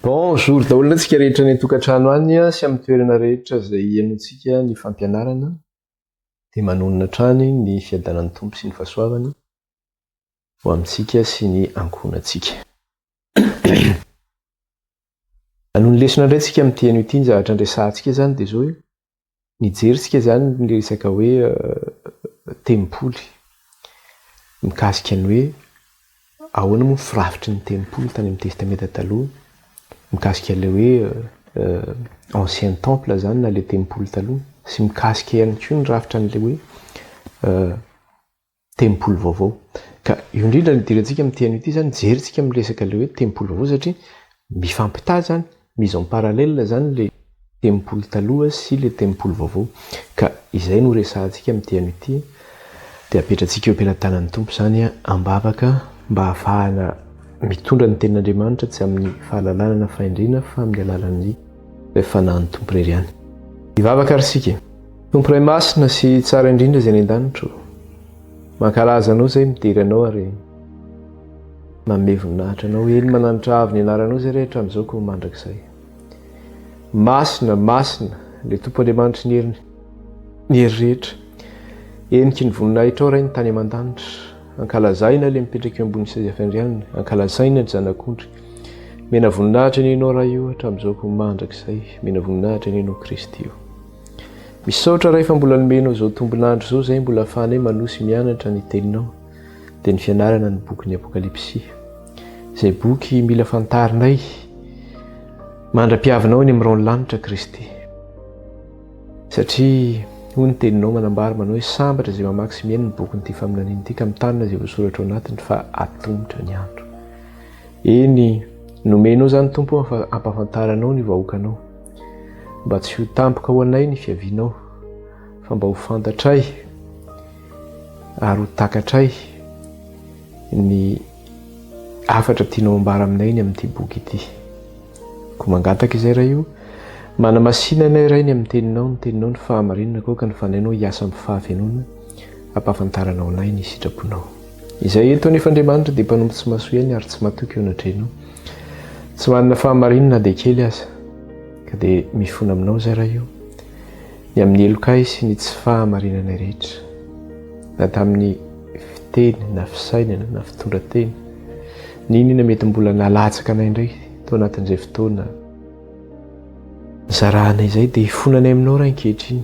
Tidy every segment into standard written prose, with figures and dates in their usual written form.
Bonjour daholo antsika rehetra ny tokantrano any sy amin'ny toerana rehetra izay ianotsika ny fampianarana dia manonona trany ny fiadanan'ny tompo sy ny fahasoavany ho amintsika sy ny ankohonantsika. Anohy lesona indray tsika amin'ity anio ity ny zavatra andresantsika zany dia izao hoe nijerisika zany ny resaka hoe tempoly mikasika ny hoe ahoana moa firafitry ny tempoly tany amin'ny testameta taloha, mikasika ilay hoe ancien temple zany na ilay tempoly taloha, sy mikasika ihany koa ny rafitra an'ilay hoe tempoly vaovao. Ka io indrindra ny idirantsika amin'ity anio ity zany jerisika miresaka ilay hoe tempoly vaovao satria mifampitahy zany, mise en parallèle zany ilay tempoly taloha sy ilay tempoly vaovao. Ka izay no resantsika amin'ity anio ity dia apetratsika eo am-pelantanan'ny tompo zany ambavaka mba ahafahana mitondra ny tenin'Andriamanitra tsy amin'ny fahalalana na fahendrena fa amin'ny alalan'ny fanahin'ny tompo irery ihany. Hivavaka ary isika. Tompo iray masina sy tsara indrindra izay any an-danitro, mankalaza anao izay midery anao ary manome voninahitra anao, eny mananitra avy ny anaranao izay rehetra amin'izao koa mandrakizay. Masina, masina, ilay tompo Andriamanitra ny hery rehetra, eniky ny voninahitra ao iray ny tany aman-danitra, ankalazaina ilay mipetraka eo ambony seza fiandrianana, ankalazaina ny zanak'ondry. Mena voninahitra ny enao raha io hatramin'izao koa mandrakizay, mena voninahitra ny enao Kristy io. Misaotra rehefa mbola nomenao izao tombonandro izao izay mbola ahafahanay manosy mianatra ny teninao dia ny fianarana ny boky ny Apokalipsy. Izay boky mila fantarinay mandra-piavinao ny amin'ny lanitra Kristy. Satria hoy ny teninao manambara manao hoe sambatra izay mamaky sy miaino ny bokin'ity faminaniana ity ka mitanina izay voasoratra ao anatiny fa atombotra ny andro. Eny nomenao zany tompo ampahafantaranao ny vahoakanao mba tsy ho tampoka ho anay ny fiavianao fa mba ho fantatray ary ho takatray ny afatra tianao ambara aminay ny amin'ity boky ity. Koa mangataka izay raha io manamasinana iray ny amin'ny teninao, ny teninao ny fahamarinana koa ka ny fanainao hiasa amin'ny fahafianona ampahafantaranao anay ny sitraponao. Izay eto nefa Andriamanitra dia mpanompo tsy mahasoa ary tsy matoky eo anatrenao. Tsy manana fahamarinana dia kely aza ka dia mifona aminao izay raha io ny amin'ny elokay sy ny tsy fahamarinana rehetra na tamin'ny fiteny na fisainana na fitondrateny ninona mety mbola nalatsaka anay indray tao anatin'izay fotoana zarahanay izay dia fonanay aminao raha ankehitriny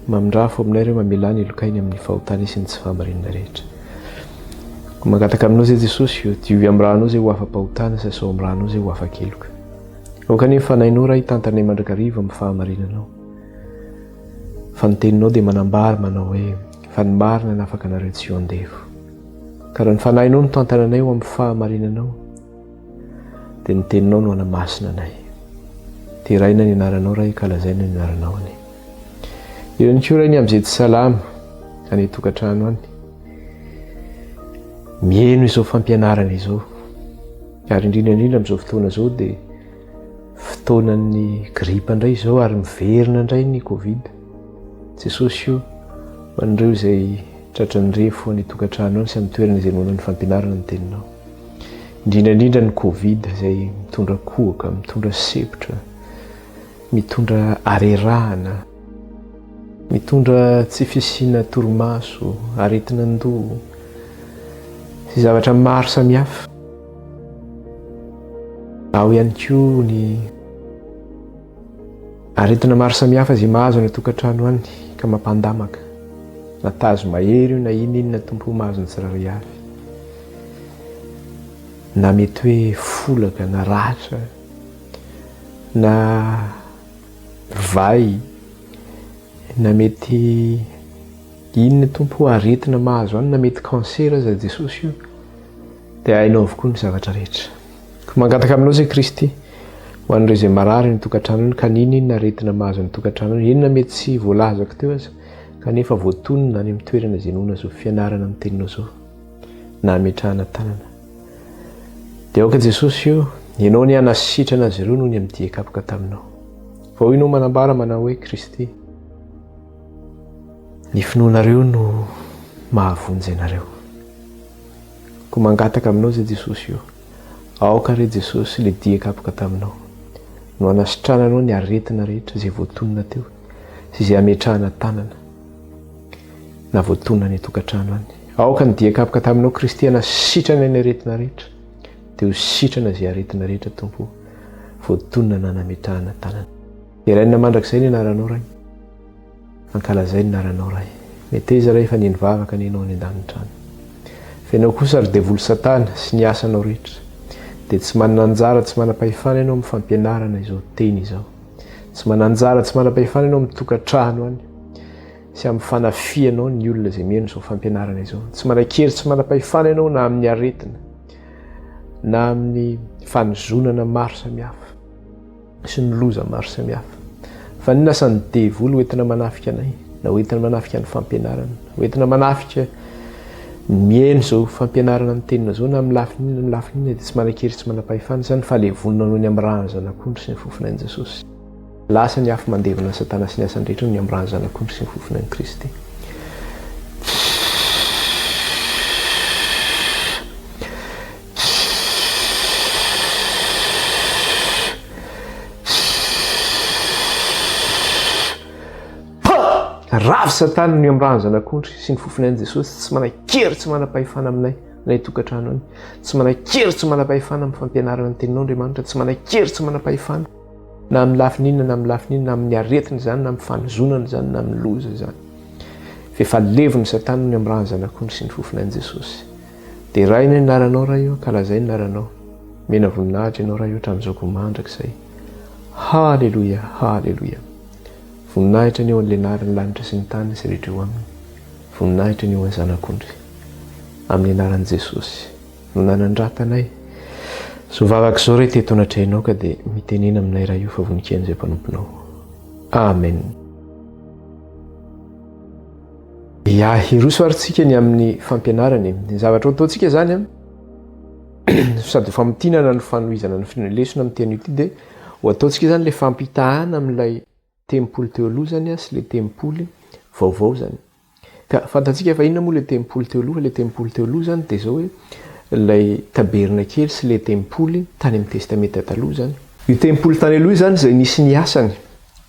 mamindrafo aminay ireo mamelany elokainy amin'ny fahotana sy ny tsy fahamarinana rehetra. Koa mangataka aminao izay Jesosy io diovy amin'ny rahanao izay ho afa-pahotana sy asao amin'ny rahanao izay ho afa-keloka. Ao kanefa fanainao raha hitantanay mandrakariva amin'ny fahamarinanao. Fa ny teninao dia manambara manao hoe fa ny marina na afaka nareo tsy ho andevo. Ka raha ny fanainao no tantananay ho amin'ny fahamarinanao dia ny teninao no hanamasina anay. Teraina ny anaranao raha ikalazaina ny anaranao any. Eo ihany koa raha ny amin'izay tsy salama any tokantrano any. Mihaino izao fampianarana izao. Ary indrindra amin'izao fotoana izao dia fotoanan'ny gripa indray izao ary miverina indray ny Covid. Jesosy io manareo izay tratran'ny refo any tokantrano any sy amin'ny toerana izay noana ny fampianarana ny teninao. Indrindra ny Covid izay mitondra kohaka, mitondra sepotra, mitondra arerahana, mitondra tsy fisiana torimaso, aretinan-doha sy zavatra maro samihafa. Ao ihany koa ny aretina maro samihafa izay mahazo any tokantrano any ka mampandamaka. Na tazo mahery io na inona tompo mahazo ny tsirairay avy. Na mety hoe folaka na ratra na vai na mety inona tompo aretina mahazo any na mety kansera aza Jesosy io dia hainao avokoa ny zavatra rehetra. Koa mangataka aminao izay Kristy ho an'ireo izay marary ny tokantrano any ka ninona aretina mahazo ny tokantrano any, inona mety tsy voalazako teo aza kanefa voatonona any amin'ny toerana izay noana izao fianarana amin'ny teninao izao na ametrahana tanana. Dia aoka Jesosy io ianao ny hanasitrana azy ireo noho ny amin'ity hakapoka taminao. Fa hoy ianao manambara manao hoe Kristy ny finoanareo no mahavonjy anareo. Koa mangataka aminao izay Jesosy io aoka re Jesosy le diakapoka taminao no anasitrananao ny aretina rehetra zay voatonona teo sy zay ametrahana tanana na voatonona ny tokantrano any. Aoka ny diakapoka taminao Kristy anasitrana ny aretina rehetra dia ho sitrana zay aretina rehetra Tompo voatonona na nametrahana tanana. Iraina mandrakizay ny anaranao ray, ankalazay ny anaranao ray. Mety izy ray fa ninivavaka ninao any an-danitra any. Fenao kosa ry devolo Satana sy ny asanao rehetra dia tsy manana anjara tsy manam-pahefana ianao amin'ny fampianarana izao teny izao. Tsy mananjara tsy manam-pahefana ianao amin'ny tokantrano any sy amin'ny fanafianao ny olona izay mihaino izao fampianarana izao. Tsy manan-kery tsy manam-pahefana ianao na amin'ny aretina na amin'ny fanozonana maro samihafa sy ny loza maro samihafa. Fa ny asany devolo hoentina manafika anay na hoentina manafika ny fampianarana, hoentina manafika mihaino izao fampianarana ny tenina izao na amin'ny lafiny dia tsy manan-kery tsy manam-pahefana izany fa levonina noho ny amin'ny rano zanak'ondry sy ny fofinain'i Jesosy. Lasa ny afo mandevona Satana sy ny asany rehetra noho ny amin'ny rano zanak'ondry sy ny fofinain'i Kristy. Ravy Satana ny amin'ny rano zanak'ondry sy ny fofinain'i Jesosy tsy manan-kery tsy manam-pahefana aminay nay tokantrano any, tsy manan-kery tsy manam-pahefana amin'ny fampianarana ny teninao Andriamanitra, tsy manan-kery tsy manam-pahefana na amin'ny lafininona na amin'ny lafininona na amin'ny aretina zany na amin'ny fanozonana zany na amin'ny loza zany. Fefa levon'ny Satana ny amin'ny rano zanak'ondry sy ny fofinain'i Jesosy. Dia raina ny anaranao raha io, kalazay ny anaranao. Mena voninahitra ianao raha io hatramin'izao mandrakizay. Halleluia, halleluia. Voninahitra ny eo an'ilay anarany lanitra sy ny tany sy rehetra eo aminy. Voninahitra ny eo an'ny zanak'ondry amin'ny anaran'i Jesosy no nanandrantanay. So vavaka izao re teto anatrainao ka dia mitenena aminay raha io fa voninkain'izay mpanomponao. Amen. Ya, hiroso aritsika ny amin'ny fampianarany. Ny zavatra ataontsika zany sady famotinana ny fanohizana ny lesona amin'ny teny ity dia ho ataontsika zany ilay fampitahana amin'ilay tempoly teoloha zany sy ilay tempoly vaovao zany. Ka fantatsika fa inona moa ilay tempoly teoloha? Ilay tempoly teoloha zany dia zao hoe ilay tabernakely sy ilay tempoly tany amin'ny testamenta taloha zany. Io tempoly tany aloha zany izay nisy ny asany.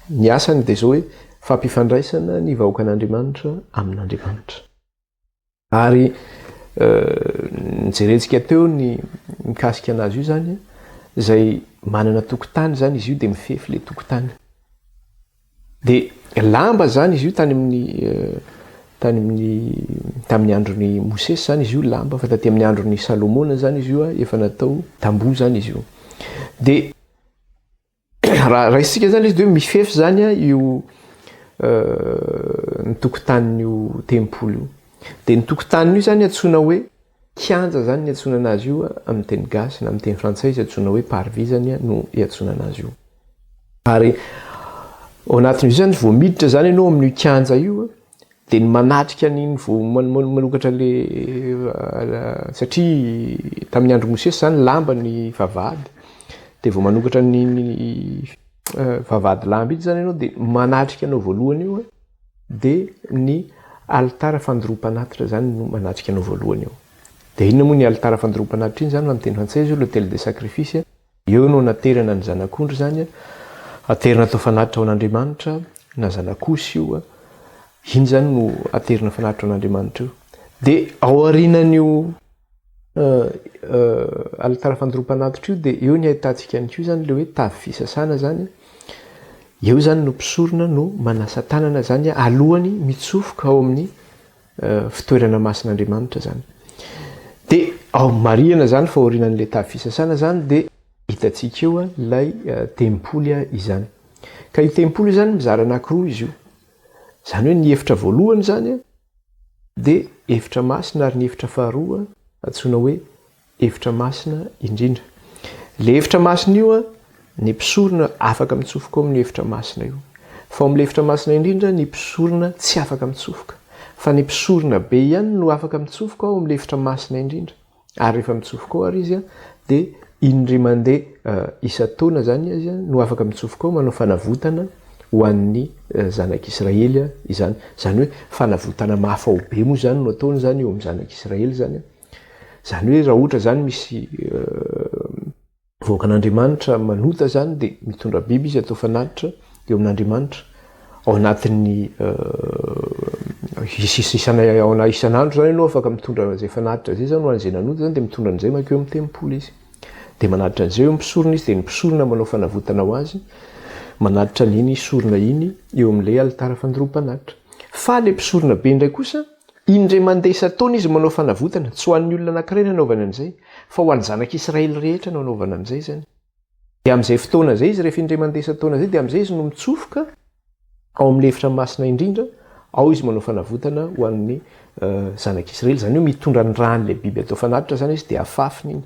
Ny asany dia zao hoe fampifandraisana ny vahoaka an'Andriamanitra amin'Andriamanitra. Ary nijerentsika teo ny mikasika anazy io zany izay manana tokotany zany izy io dia mifefy ilay tokotany. Dia lamba zany izy io tamin'ny andron'ny Mosesy zany izy io lamba, fa taty amin'ny andron'ny Salomona zany izy io efa natao tamboho zany izy io. Dia raha isika zany izy dia mifefy zany io ny tokotanin'io tempoly io. Dia ny tokotaniny io zany antsoina hoe kianja zany ny antsoina anazy io amin'ny teny gasy na amin'ny teny frantsay izy antsoina hoe parvis zany no iantsoina anazy io. Ary ao anatin'io zany vao miditra zany ianao amin'io kianja io dia ny manatrika n'iny vao manokatra satria tamin'ny andro Mosesy zany lamba ny vavahady dia vao manokatra ny vavahady lamba ity zany ianao dia manatrika anao voalohany io dia ny alitara fandorom-panatitra zany no manatrika anao voalohany io. Dia inona moa ny alitara fandorom-panatitra iny zany amin'ny teny frantsay izy io l'hôtel de sacrifice. Eo no naterana ny zanak'ondry zany aterina atao fanatitra ao an'Andriamanitra na zanak'osy io iny zany no aterina fanatitra ao an'Andriamanitra io. Dia ao aorianan'io alitara fandorom-panatitra io dia eo ny ahitantsika an'io zany le hoe tavy fisasana zany. Eo zany no mpisorona no manasa tanana zany alohany mitsofoka ao amin'ny fitoerana masin'Andriamanitra zany. Dia ao marihana zany fa aorianan'ilay tavy fisasana zany dia hitantsika eo ilay tempoly izany. Ka io tempoly zany mizara anankiroa izy io. Zany hoe ny efitra voalohany zany dia efitra masina ary ny efitra faharoa antsoina hoe efitra masina indrindra. Ilay efitra masina io ny mpisorona afaka mitsofoka ao amin'ny efitra masina io. Fa ao amin'ilay efitra masina indrindra ny mpisorona tsy afaka mitsofoka. Fa ny mpisorona be ihany no afaka mitsofoka ao amin'ilay efitra masina indrindra. Ary rehefa mitsofoka ao ary izy dia indray mandeha isa-taona zany izy no afaka mitsofoka ao manao fanavotana ho an'ny zanak'Israely izany. Zany hoe fanavotana mafao be moa zany no ataony zany eo amin'ny zanak'Israely zany. Zany hoe raha ohatra zany misy voakan'Andriamanitra manota zany dia mitondra biby izy atao fanatitra eo amin'Andriamanitra ao anatin'ny isan'andro zany ianao afaka mitondra zay fanatitra zay zany ho an'izay nanota zany dia mitondra an'izay makeo amin'ny tempolo izy dia manatitra an'izay eo misorona izy dia ny mpisorona manao fanavotana ho azy manatitra n'iny sorona iny eo amin'ilay alitara fandoroam-panatitra fa le mpisorona be indray kosa indray mandeha isa-taona izy manao fanavotana tsy ho an'ny olona anankiray ny anaovana an'izay fa ho an'ny zanak'Israely rehetra no anaovana an'izay zany dia amin'izay fotoana zay izy rehefa indray mandeha isa-taona zay dia amin'izay izy no mitsofoka ao amin'ny efitra masina indrindra ao izy manao fanavotana ho an'ny zanak'Israely zany hoe mitondra ny ran'ilay biby atao fanatitra zany izy dia afafiny iny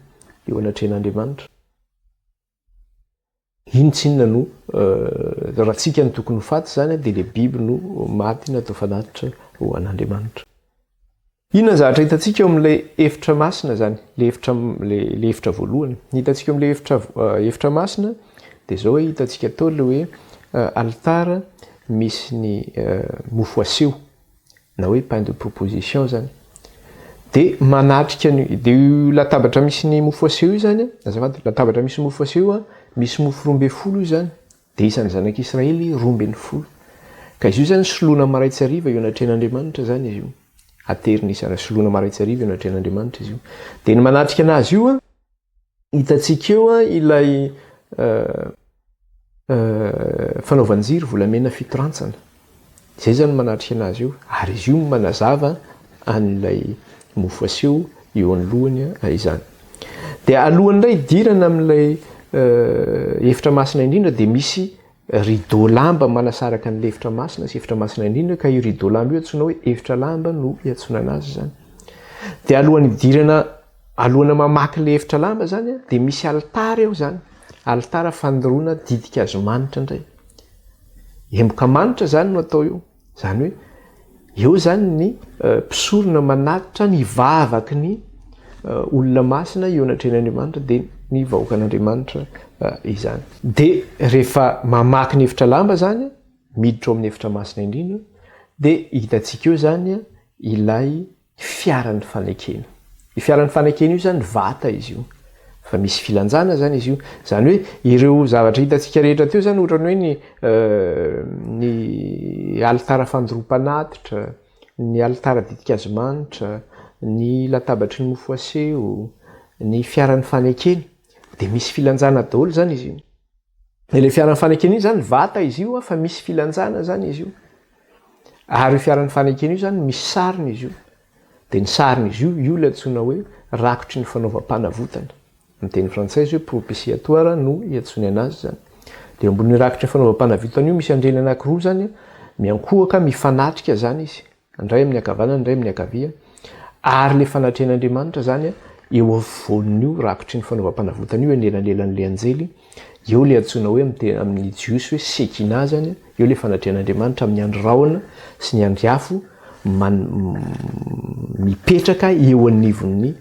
eo anatrehan'Andriamanitra iny tsy inona no raha tsika ny tokony ho faty zany dia le biby no maty natao fanatitra ho an'Andriamanitra. Inona zavatra hitantsika eo amin'ilay efitra masina zany le efitra voalohany hitantsika eo amin'ilay efitra masina dia zao hoe hitantsika tao le hoe alitara misy ny mofo aseo na hoe pain de proposition zany dia manatrika dia io latabatra misy ny mofo aseo io zany azafady latabatra misy mofo aseo misy mofo 12 io zany dia isan'ny zanak'Israely 12 ka izy io zany soloana maraitsariva eo anatrehan'Andriamanitra zany izy io ateriny isana soloana maraitsariva eo anatrehan'Andriamanitra izy io dia ny manatrika anazy io hitantsika eo ilay fanaovanjiry volamena fitorantsana izay zany manatrika anazy io ary izy io manazava an'ilay mofo aseo eo anoloany izany dia alohany indray idirana amin'ilay efitra masina indrindra dia misy rideau lamba manasaraka an'ilay efitra masina sy efitra masina indrindra ka io rideau lamba io antsoina hoe efitra lamba no iantsona anazy zany dia alohana mamaky ilay efitra lamba zany dia misy alitara eo zany alitara fandoroana didika azo manitra indray emboka manitra zany no atao eo zany hoe eo zany ny mpisorona manatitra ny vavaky ny olona masina eo anatrehan'Andriamanitra dia ny vahoakan'Andriamanitra izany dia rehefa mamaky ny efitra lamba zany miditra ao amin'ny efitra masina indrindra dia hitantsika eo zany ilay fiaran'ny fanekena i fiaran'ny fanekena io zany vata izy io fa misy filanjana zany izy io zany hoe ireo zavatra hitantsika rehetra teo zany ohatrany hoe ny alitara fandoroam-panatitra ny alitara didikazo manitra ny latabatry ny mofo aseo ny fiaran'ny fanekena dia misy filanjana daholo zany izy io ilay fiaran'ny fanekena io zany vata izy io fa misy filanjana zany izy io ary io fiaran'ny fanekena io zany misy sariny izy io dia ny sariny izy io ilay antsoina hoe rakotry ny fanaovam-panavotana amin'ny teny frantsay izy hoe propitiatoire no iantsony anazy zany dia ambony rakotry ny fanaovam-panavotana io misy andreny anankiroa zany miankohaka mifanatrika zany izy andray amin'ny ankavanana andray amin'ny ankavia ary le fanatrehan'Andriamanitra zany eo afovoan'io rakotry ny fanaovam-panavotana io anelanelan'ilay anjely eo le antsoina hoe amin'ny jiosy hoe sekina zany eo le fanatrehan'Andriamanitra amin'ny andro raona sy ny andro afo mipetraka eo anivon'ny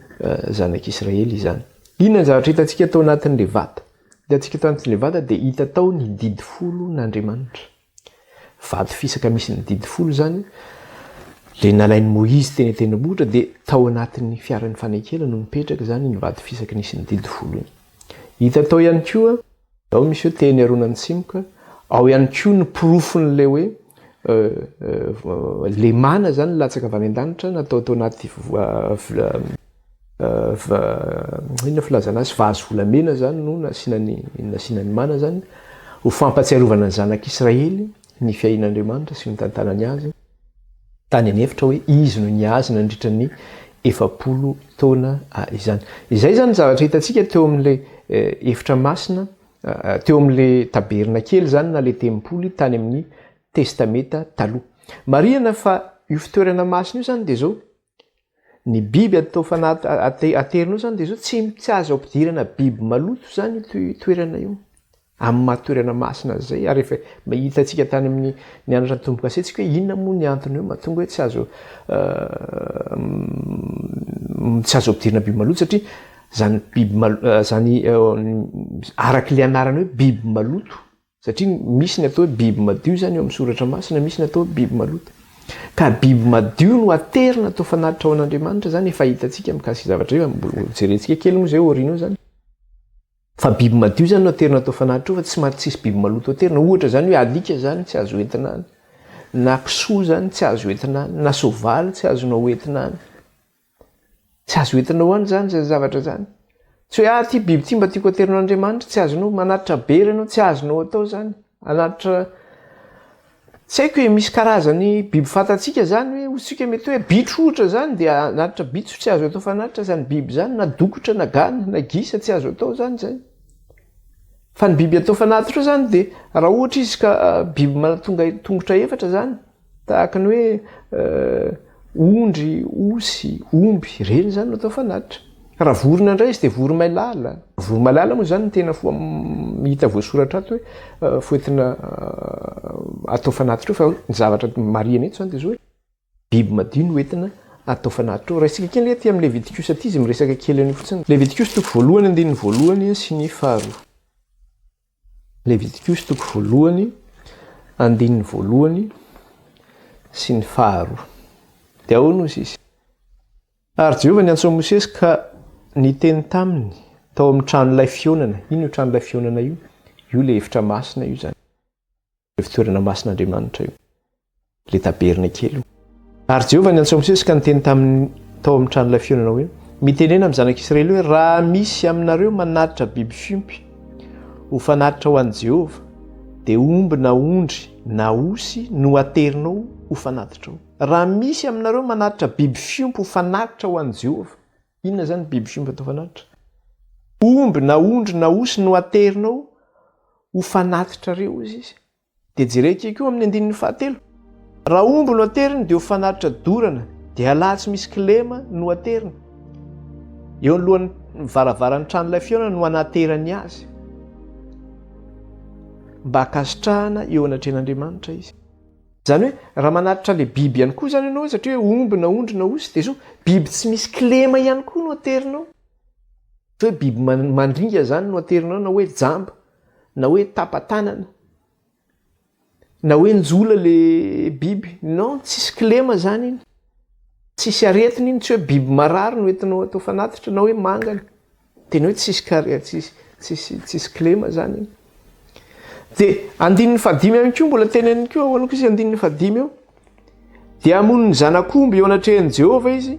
zanak'Israely izany inona ny zavatra hitantsika tao anatin'le vata hitantsika tao anatin'le vata dia hita tao ny didy folo n'Andriamanitra vato fisaka misy ny didy folo zany le nalain'ny Moïse teny an-tendrombohitra dia tao anatin'ny fiaran'ny fanekena no mipetraka zany ny vato fisaka nisy ny didy folo iny hita tao ihany koa ao misy hoe teny aronan'ny tsimoka ao ihany koa ny porofon'le hoe le mana zany latsaka avy any an-danitra natao tao anaty inona filazana azy vazo volamena zany no nasinany mana zany ho fampatsiarovana ny zanak'Israely ny fiain'Andriamanitra sy ny tantanany azy tany anefitra hoe izy no niazy nandritra ny 70 taona izany izay zany zavatra hitantsika teo amin'le efitra masina teo amin'le taberna kely zany na le tempoly tany amin'ny testameta taloha marihana fa io fitoerana masina io zany dia zao ny biby atao aterinao zany dia zao tsy azo ampidirana biby maloto zany toerana io amin'ny mahatoerana masina zay ary efa hitantsika tany amin'ny nianatra ny tomboka asetsika hoe inona moa ny antony eo mahatonga hoe tsy azo ampidirana biby maloto satria zany biby zany araka le anarana hoe biby maloto satria misy ny atao hoe biby madio zany eo amin'ny soratra masina misy ny atao hoe biby maloto ka biby madio no aterina atao fanatitra ao an'Andriamanitra zany efa hitantsika mikasika zavatra io jerentsika kely moa zay orina io zany fa biby madio zany no aterina atao fanatitra io fa tsy tsisy biby maloto aterina ohatra zany hoe alika zany tsy azo entina any na kisoa zany tsy azo entina any na soavaly tsy azonao entina any tsy azo entinao any zany zay zavatra zany tsy hoe ty biby ty mba tiako aterin'Andriamanitra tsy azonao manatitra bery ianao tsy azonao atao zany anatitra tsy haiko hoe misy karazany biby fantatsika zany hoe otsika mety hoe bitro ohatra zany dia anatitra bitro tsy azo atao fanatitra zany biby zany na dokotra na gana na gisa tsy azo atao zany zay fa ny biby atao fanatitra zany dia raha ohatra izy ka biby manatonga tongotra efatra zany tahaka ny hoe ondry, osy, omby reny zany no atao fanatitra raha vorona indray izy dia voromailala voromailala moa zany ny tena hita voasoratra ato hoe foentina atao fanatitra fa ny zavatra marihana eto zany dia zao hoe biby madio no entina atao fanatitra raisika kely aty amin'ny Levitikos aty izy miresaka kely any fotsiny Levitikos toko voalohany andininy voalohany sy ny faharoa Levitikos toko voalohany andininy voalohany sy ny faharoa dia ahoana izy izy ary Jehovah niantso Mosesy ka niteny taminy tao amin'ny tranon'ilay fionana ino io tranon'ilay fionana io ilay efitra masina io zany fitoerana masin'Andriamanitra io le taberna kely ary Jehovah niantso Mosesy ka niteny taminy tao amin'ny tranon'ilay fionana hoe mitenena amin'ny zanak'Israely hoe raha misy aminareo manatitra biby fiompy ho fanatitra ho an'i Jehovah dia omby na ondry na osy no aterinao ho fanatitra ao raha misy aminareo manatitra biby fiompy ho fanatitra ho an'i Jehovah inona zany biby fiompy atao fanatitra omby na ondry na osy no aterinao ho fanatitra reo izy dia jereka koa amin'ny andininy fahatelo raha omby no aterina dia ho fanatitra dorana dia laha tsy misy kilema no aterina eo anolohan'ny varavaran'ny tranon'ilay fionana no anaterany azy mba hakasitrahana eo anatren'Andriamanitra izy zany hoe raha manatitra le biby ihany koa zany ianao satria hoe omby na ondry na osy dia zao biby tsy misy kilema ihany koa no aterinao hoe biby mandringa zany no aterinao na hoe jamba na hoe tapatanana na hoe njola le biby non tsisy kilema zany iny tsisy aretina iny tsy hoe biby marary no entinao atao fanatitra na hoe mangana tena hoe tsisy kilema zany iny dia andininy fadimy ihany koa mbola teneniny koa ahoana koa izy andininy fadimy eo dia hamono ny zanak'omby eo anatrehan'i Jehovah izy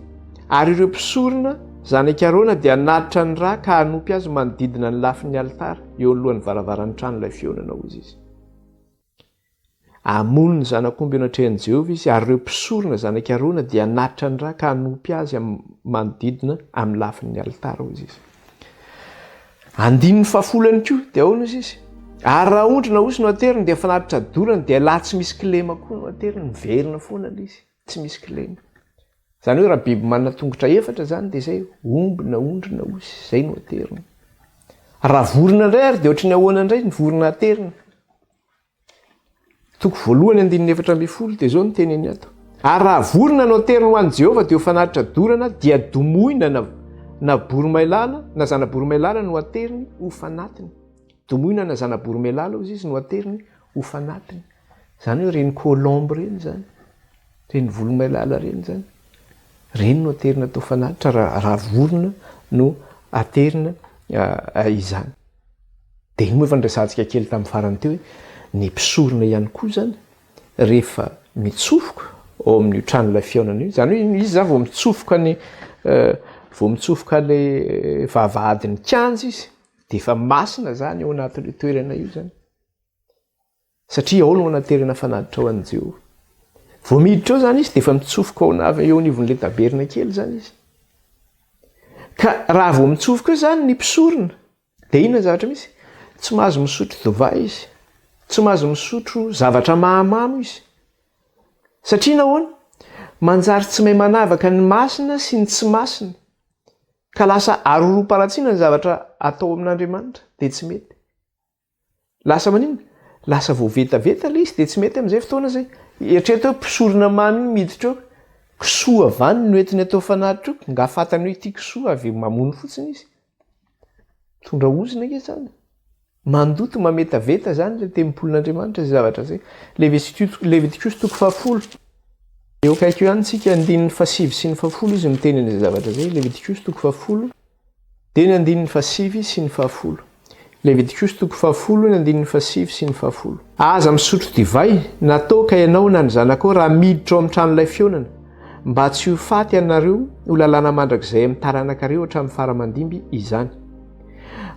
ary ireo mpisorona zanak'i Arona dia hanatitra ny rà ka hanompy azy manodidina ny lafin'ny alitara eo anolohan'ny varavaran'ny tranon'ilay fionana ozy izy hamono ny zanak'omby eo anatrehan'i Jehovah izy ary ireo mpisorona zanak'i Arona dia hanatitra ny rà ka hanompy azy manodidina amin'ny lafin'ny alitara ozy izy andininy fahafolany koa dia ahoana izy izy ary raha ondry na osy no aterina dia fanatitra dorana dia laha tsy misy kilema koa no aterina miverina foana le izy tsy misy kilema zany hoe raha biby manana tongotra efatra zany dia zay omby na ondry na osy zay no aterina raha vorona indray ary dia ohatrany ahoana indray ny vorona aterina toko voalohany andininy efatra ambin'ny folo dia zao no teneny ato ary raha vorona no aterina ho an'i Jehovah dia ho fanatitra dorana dia domoina na boromailala na zana-boromailala no ateriny ho fanatiny domoina na zana-boromailala ozy izy no ateriny ho fanatiny zany hoe reny colombe reny zany reny voromailala reny zany reny no aterina atao fanatitra raha vorona no aterina izany dia iny moa efa nirasantsika kely tamin'ny farany teo hoe ny mpisorona ihany koa zany rehefa mitsofoka ao amin'ny tranon'ilay fionana io zany hoe izy zany vao mitsofoka le vavahadin'ny kianja izy dia efa masina zany ao anatin'io toerana io zany satria ao no anaterina fanatitra ao an'i Jehovah vao miditra ao zany izy dia efa mitsofoka ao eo anivon'ilay taberna kely zany izy ka raha vao mitsofoka eo zany ny mpisorona dia inona zavatra misy tsy mahazo misotro dovay izy tsy mahazo misotro zavatra mahamamo izy satria nahoana manjary tsy mahay manavaka ny masina sy ny tsy masina ka lasa aroroam-paratsiana ny zavatra atao amin'Andriamanitra dia tsy mety lasa maninona lasa voavetaveta le izy dia tsy mety amin'izay fotoana zay eritrereto hoe mpisorona mamy iny miditra eo kisoa avany no entiny atao fanatitra eo nga fatany hoe ity kisoa avy mamono fotsiny izy tondra ozina ke zany mandoto mametaveta zany le tempolin'Andriamanitra zay zavatra zay Levitikos toko 10 eo kaiky eo antsika andininy fasivy sy ny fahafolo izy miteny an'izay zavatra zay Levitikos toko 10 dia ny andininy fasivy sy ny fahafolo Levitikos 7:15 sy 10. Aza misotro divay natoka ianao na ny zanakao raha miditra ao amin'ny tranon'ilay fionana mba tsy ho faty ianareo ho lalàna mandrakizay amin'ny taranankareo hatramin'ny faramandimby izany.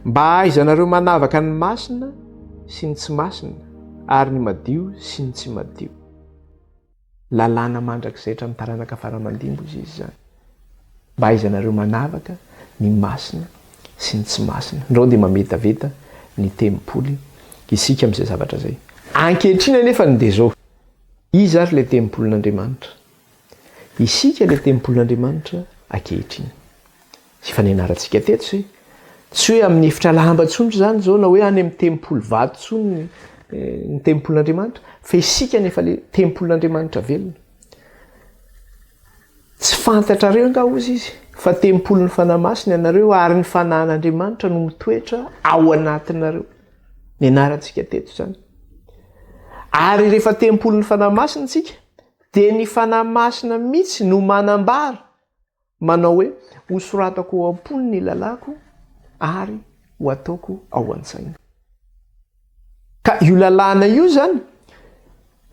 Mba aizanareo manavaka ny masina sy ny tsy masina ary ny madio sy ny tsy madio. Lalàna mandrakizay hatramin'ny taranaka faramandimby izy izany. Mba aizanareo manavaka ny masina sy ny tsy masina. Ndreo dia mametaveta ny tempoly isika amin'izay zavatra zay. Ankehitriny anefa ny dia zao. Izy ary ilay tempolin'Andriamanitra. Isika ilay tempolin'Andriamanitra ankehitriny. Sy fa nianarantsika teto zay. Tsy hoe amin'ny efitra lamba tsondro zany zao na hoe any amin'ny tempoly vato tsony ny tempolin'Andriamanitra. Fa isika nefa ilay tempolin'Andriamanitra velona. Tsy fantatrareo nga ozy izy fa tempolin'ny fanahy masina ianareo ary ny fanahin'Andriamanitra no mitoetra ao anatinareo. Nianarantsika teto zany. Ary rehefa tempolin'ny fanahy masina tsika dia ny fanahy masina mihitsy no manambara manao hoe ho soratako ao am-pony ny lalàko ary ho ataoko ao an-tsaina. Ka io lalàna io zany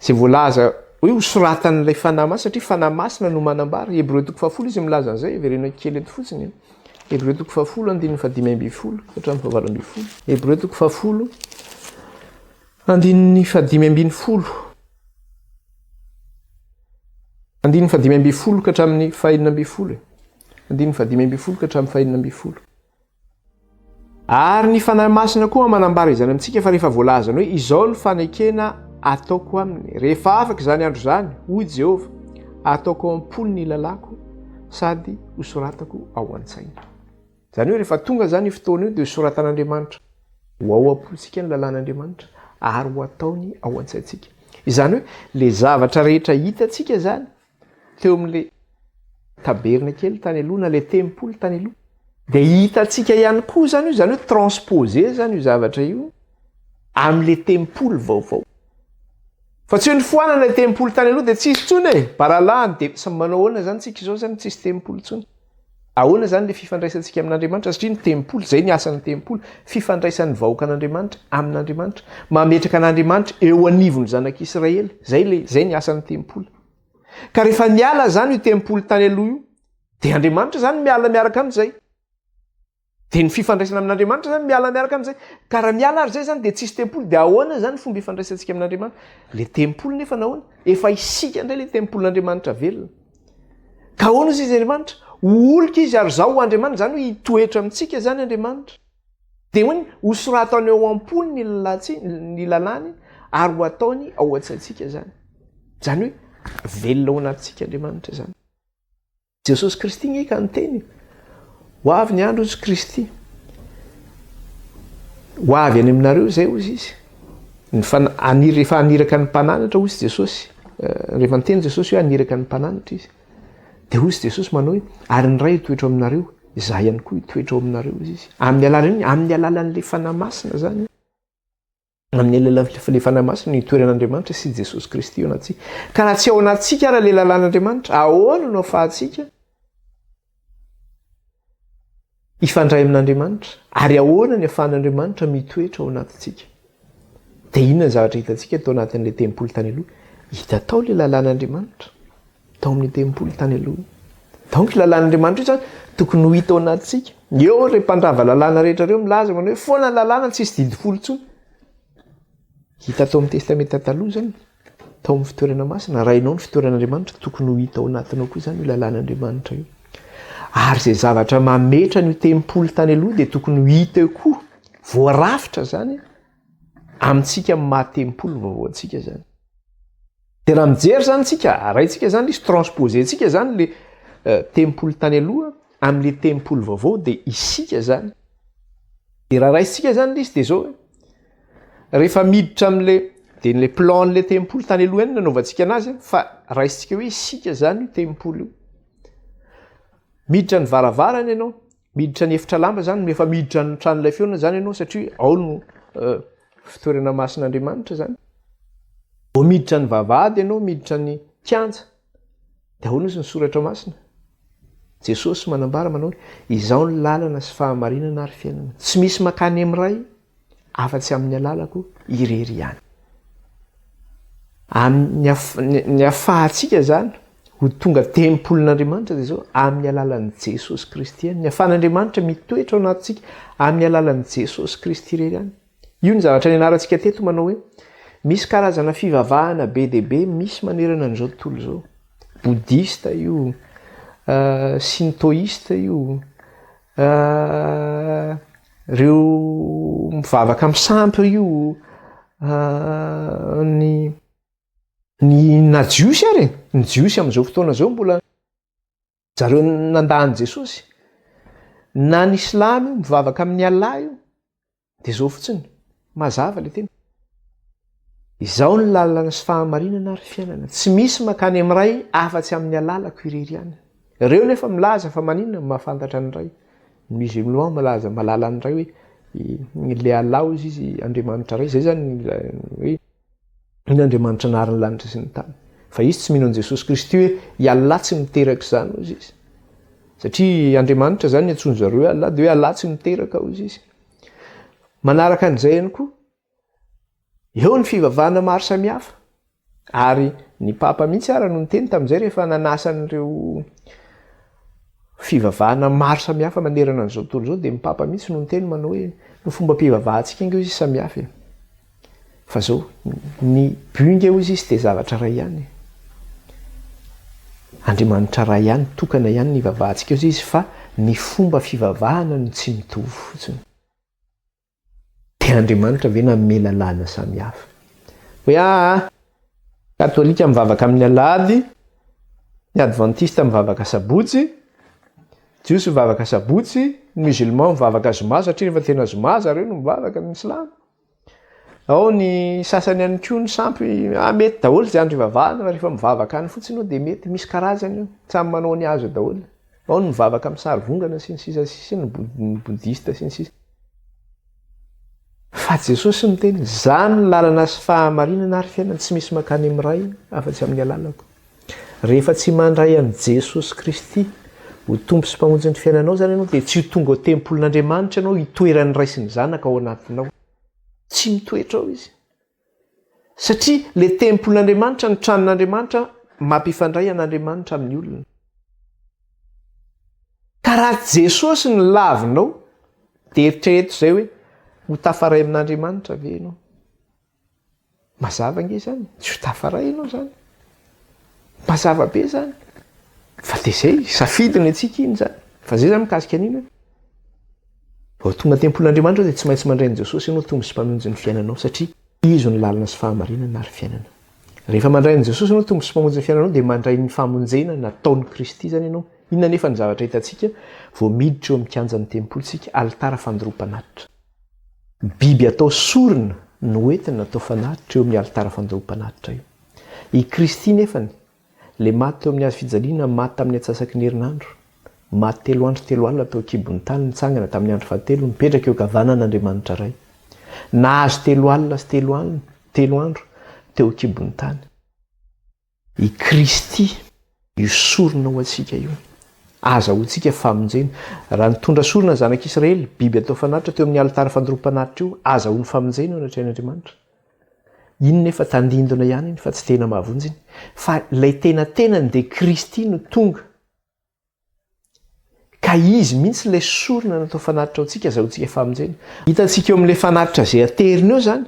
izay voalaza hoe ho soratan'ilay fanahy masina satria fanahy masina no manambara. Hebreo 10 izy milaza an'izay heverina kely eto fotsiny. Hebreo 10 15 hatramin'ny 17. Hebreo 10 15 ka hatramin'ny 19. 15 ka hatramin'ny 19. Ary ny fanahy masina koa manambara izany amintsika fa rehefa voalazana hoe izao ny fanekena ataoko aminy rehefa afaka izany andro zany hoy Jehova ataoko ao am-pony ny lalàko sady ho soratako ao an-tsaina. Zany hoe rehefa tonga zany io fotoana io dia ho soratan'Andriamanitra ho ao am-pontsika ny lalàn'Andriamanitra ary ho ataony ao an-tsaintsika. Izany hoe le zavatra rehetra hitatsika zany teo amin'le tabernakely tany aloha na le tempoly tany aloha dia hitatsika ihany koa zany io, zany hoe transposé zany io zavatra io amin'le tempoly vaovao. Fa tsy hoe ny foanana le tempoly tany aloha dia tsisy tsony e, baralany dia sy manao ahoana zany tsika izao zany tsisy tempoly tsony. Ahoana zany le fifandraisantsika amin'Andriamanitra satria ny tempoly zay ny asan'ny tempoly, fifandraisan'ny vahoaka an'Andriamanitra amin'Andriamanitra, mametraka an'Andriamanitra eo anivon'ny zanak'Israely. Zay ny asan'ny tempoly. Ka rehefa miala zany io tempoly tany aloha io dia Andriamanitra zany miala miaraka amin'izay. Dia ny fifandraisana amin'Andriamanitra zany miala miaraka amin'izay. Ka raha miala ary zay zany dia tsisy tempoly dia ahoana zany fomba ifandraisantsika amin'Andriamanitra? Le tempoly nefa nahoana? Efa isika indray le tempolin'Andriamanitra velona. Ka ahoana izy Andriamanitra? Olika izy ary zao Andriamanitra zany hoe hitoetra amintsika zany Andriamanitra. Dia hoe ho soratany ao am-pony ny lalàny ary ho ataony ao an-tsaintsika zany. Zany hoe velona ao anatintsika Andriamanitra zany. Jesosy Kristy nge ka nyteny ho avy ny andro Jesosy Kristy. Ho avy any aminareo zay ozy izy. Rehefa aniraka ny mpananatra ozy Jesosy. Rehefa niteny Jesosy hoe aniraka ny mpananatra izy. Dia ozy Jesosy manao hoe ary ny ray hitoetra ao aminareo, izaho ihany koa hitoetra ao aminareo izy. Amin'ny alalan'le fanahy masina zany. Amin'ny alalan'le fanahy masina ny hitoeran'Andriamanitra sy Jesosy Kristy ao anatsika. Ka raha tsy ao anatsika raha le lalàn'Andriamanitra, ahoana no ahafahantsika ifandray amin'Andriamanitra ary ahoana ny ahafahan'Andriamanitra mitoetra ao anatintsika? Dia inona ny zavatra hitatsika tao anatin'le tempoly tany aloha? Hita tao le lalàn'Andriamanitra tao amin'ny tempoly tany aloha. Donc lalàn'Andriamanitra io zany tokony ho hita ao anatintsika. Eo re mpandrava lalàna rehetra reo milaza manao hoe foana lalàna tsisy didy folo tsony. Hita tao amin'ny testamenta taloha zany, tao amin'ny fitoerana masina, raha ianao ny fitoeran'Andriamanitra tokony ho hita ao anatinao koa zany io lalàn'Andriamanitra io. Ary zay zavatra mametra ny tempoly tany aloha dia tokony ho hita eo koa voarafitra zany amintsika amin'ny maha-tempoly vaovao antsika zany. Dia raha mijery zany tsika, araintsika zany izy transposé tsika zany le tempoly tany aloha amin'le tempoly vaovao dia isika zany. Dia raha raisitsika zany izy dia zao rehefa miditra amin'le dia n'le plan'le tempoly tany aloha ihany nanaovantsika anazy fa raisitsika hoe isika zany io tempoly io. Miditra ny varavarana ianao, miditra ny efitra lamba zany, efa miditra ny tranon'ilay feona zany ianao satria ao no fitoerana masin'Andriamanitra zany. Vao miditra ny vavahady ianao, miditra ny kianja, dia ahoana izy ny soratra masina? Jesosy manambara manao hoe izao ny lalana sy fahamarinana ary fiainana. Tsy misy mankany amin'iray afa-tsy amin'ny alalako irery ihany. Ny afahantsika zany ho tonga tempolon'Andriamanitra dia zao amin'ny alalan'i Jesosy Kristy any. Ny afahan'Andriamanitra mitoetra ao anatintsika amin'ny alalan'i Jesosy Kristy irery ihany. Io ny zavatra nianarantsika teto manao hoe misy karazana fivavahana be dia be misy manerana an'izao tontolo zao. Boudista io, sintoista io, reo mivavaka amin'ny sampy io, ny na jiosy ary, ny jiosy amin'izao fotoana zao mbola zareo nandahany Jesosy. Na ny Islamy mivavaka amin'ny Allah io dia zao fotsiny mazava le tena. Izao ny lalana sy fahamarinana ary fiainana. Tsy misy makany amin'ny ray afa-tsy amin'ny alalako irery ihany. Reo nefa milaza fa maninona mahafantatra ny ray. Ny musulman malaza malala ny ray hoe le Allah izy Andriamanitra ray. Zay zany hoe ny Andriamanitra nahary ny lanitra sy ny tany. Fa izy tsy mino an'i Jesosy Kristy hoe i Allah tsy miteraka izany hozy izy. Satria Andriamanitra zany antsoiny zareo hoe Allah dia hoe Allah tsy miteraka hozy izy. Manaraka an'izay ihany koa eo ny fivavahana maro samihafa. Ary ny papa mihitsy ara no niteny tamin'izay rehefa nanasan'ireo fivavahana maro samihafa manerana an'izao tontolo zao dia ny papa mihitsy no niteny manao hoe ny fomba mpivavahantsika inge izy samihafa. Fa zao ny bunga hozy izy dia zavatra ray ihany. Andriamanitra ray ihany, tokana ihany ny vavahantsika hozy izy fa ny fomba fivavahana no tsy mitovy fotsiny. Dia Andriamanitra ve nanome lalàna samihafa. Hoe katolika mivavaka amin'ny alahady, ny adventiste mivavaka sabotsy, jiosy mivavaka sabotsy, ny musulman mivavaka zoma satria rehefa tena zoma zareo no mivavaka amin'ny Islama. Ao ny sasany ihany koa ny sampy mety daholo zay andro ivavahana fa rehefa mivavaka any fotsiny io dia mety misy karazany io, samy manao ny azo daholo. Ao ny mivavaka amin'ny sary vongana sy ny sisa sy ny boudista sy ny sisa. Fa Jesosy miteny zany ny lalana sy fahamarinana ary fiainana, tsy misy makany amin'ny ray afa-tsy amin'ny alalako. Rehefa tsy mandray an'i Jesosy Kristy ho tompo sy mpamonjy ny fiainanao zany ianao dia tsy ho tonga ao tempolon'Andriamanitra ianao hitoeran'ny ray sy ny zanaka ao anatinao. Tsy mitoetra ao izy. Satria le tempolon'Andriamanitra, ny tranon'Andriamanitra mampifandray an'Andriamanitra amin'ny olona. Ka raha Jesosy ny lavinao dia eritrereto izay hoe ho tafaray amin'Andriamanitra ve ianao? Mazava nge zany, tsy ho tafaray ianao zany. Mazava be zany. Fa dia izay safidiny antsika iny zany. Fa zay zany mikasika an'iny. Vao tonga tempolon'Andriamanitra dia tsy maintsy mandray an'i Jesosy ianao tombo sy mpamonjy ny fiainanao satria izy ny lalana sy fahamarinana ary fiainana. Rehefa mandray an'i Jesosy ianao tombo sy mpamonjy ny fiainanao dia mandray ny famonjena nataon'i Kristy zany ianao. Inona nefa ny zavatra hitantsika vao miditra eo amin'ny kianjan'ny tempolontsika alitara fandoroam-panatitra. Biby atao sorona no entina natao fanatitra eo amin'ny alitara fandoroam-panatitra io. I Kristy nefany le maty teo amin'ny hazo fijaliana, maty tamin'ny atsasaky ny herinandro, maty 3 andro 3 alina teo akibon'ny tany, nitsangana tamin'ny andro fahatelo, nipetraka eo kavanan'Andriamanitra ray. Nahazo 3 alina sy 3 andro teo akibon'ny tany. I Kristy io sorona ho antsika io. Azahoantsika famonjena. Raha nitondra sorona zanak'Israely, biby atao fanatitra teo amin'ny alitara fandoroam-panatitra io, azahoany famonjena ao anatrehan'Andriamanitra. Iny nefa tandindona ihany iny fa tsy tena mahavonjy iny. Fa ilay tenatena dia Kristy no tonga. Ka izy mihitsy ilay sorona natao fanatitra ao antsika, azahoantsika famonjena. Hitantsika eo amin'ilay fanatitra izay aterina eo zany,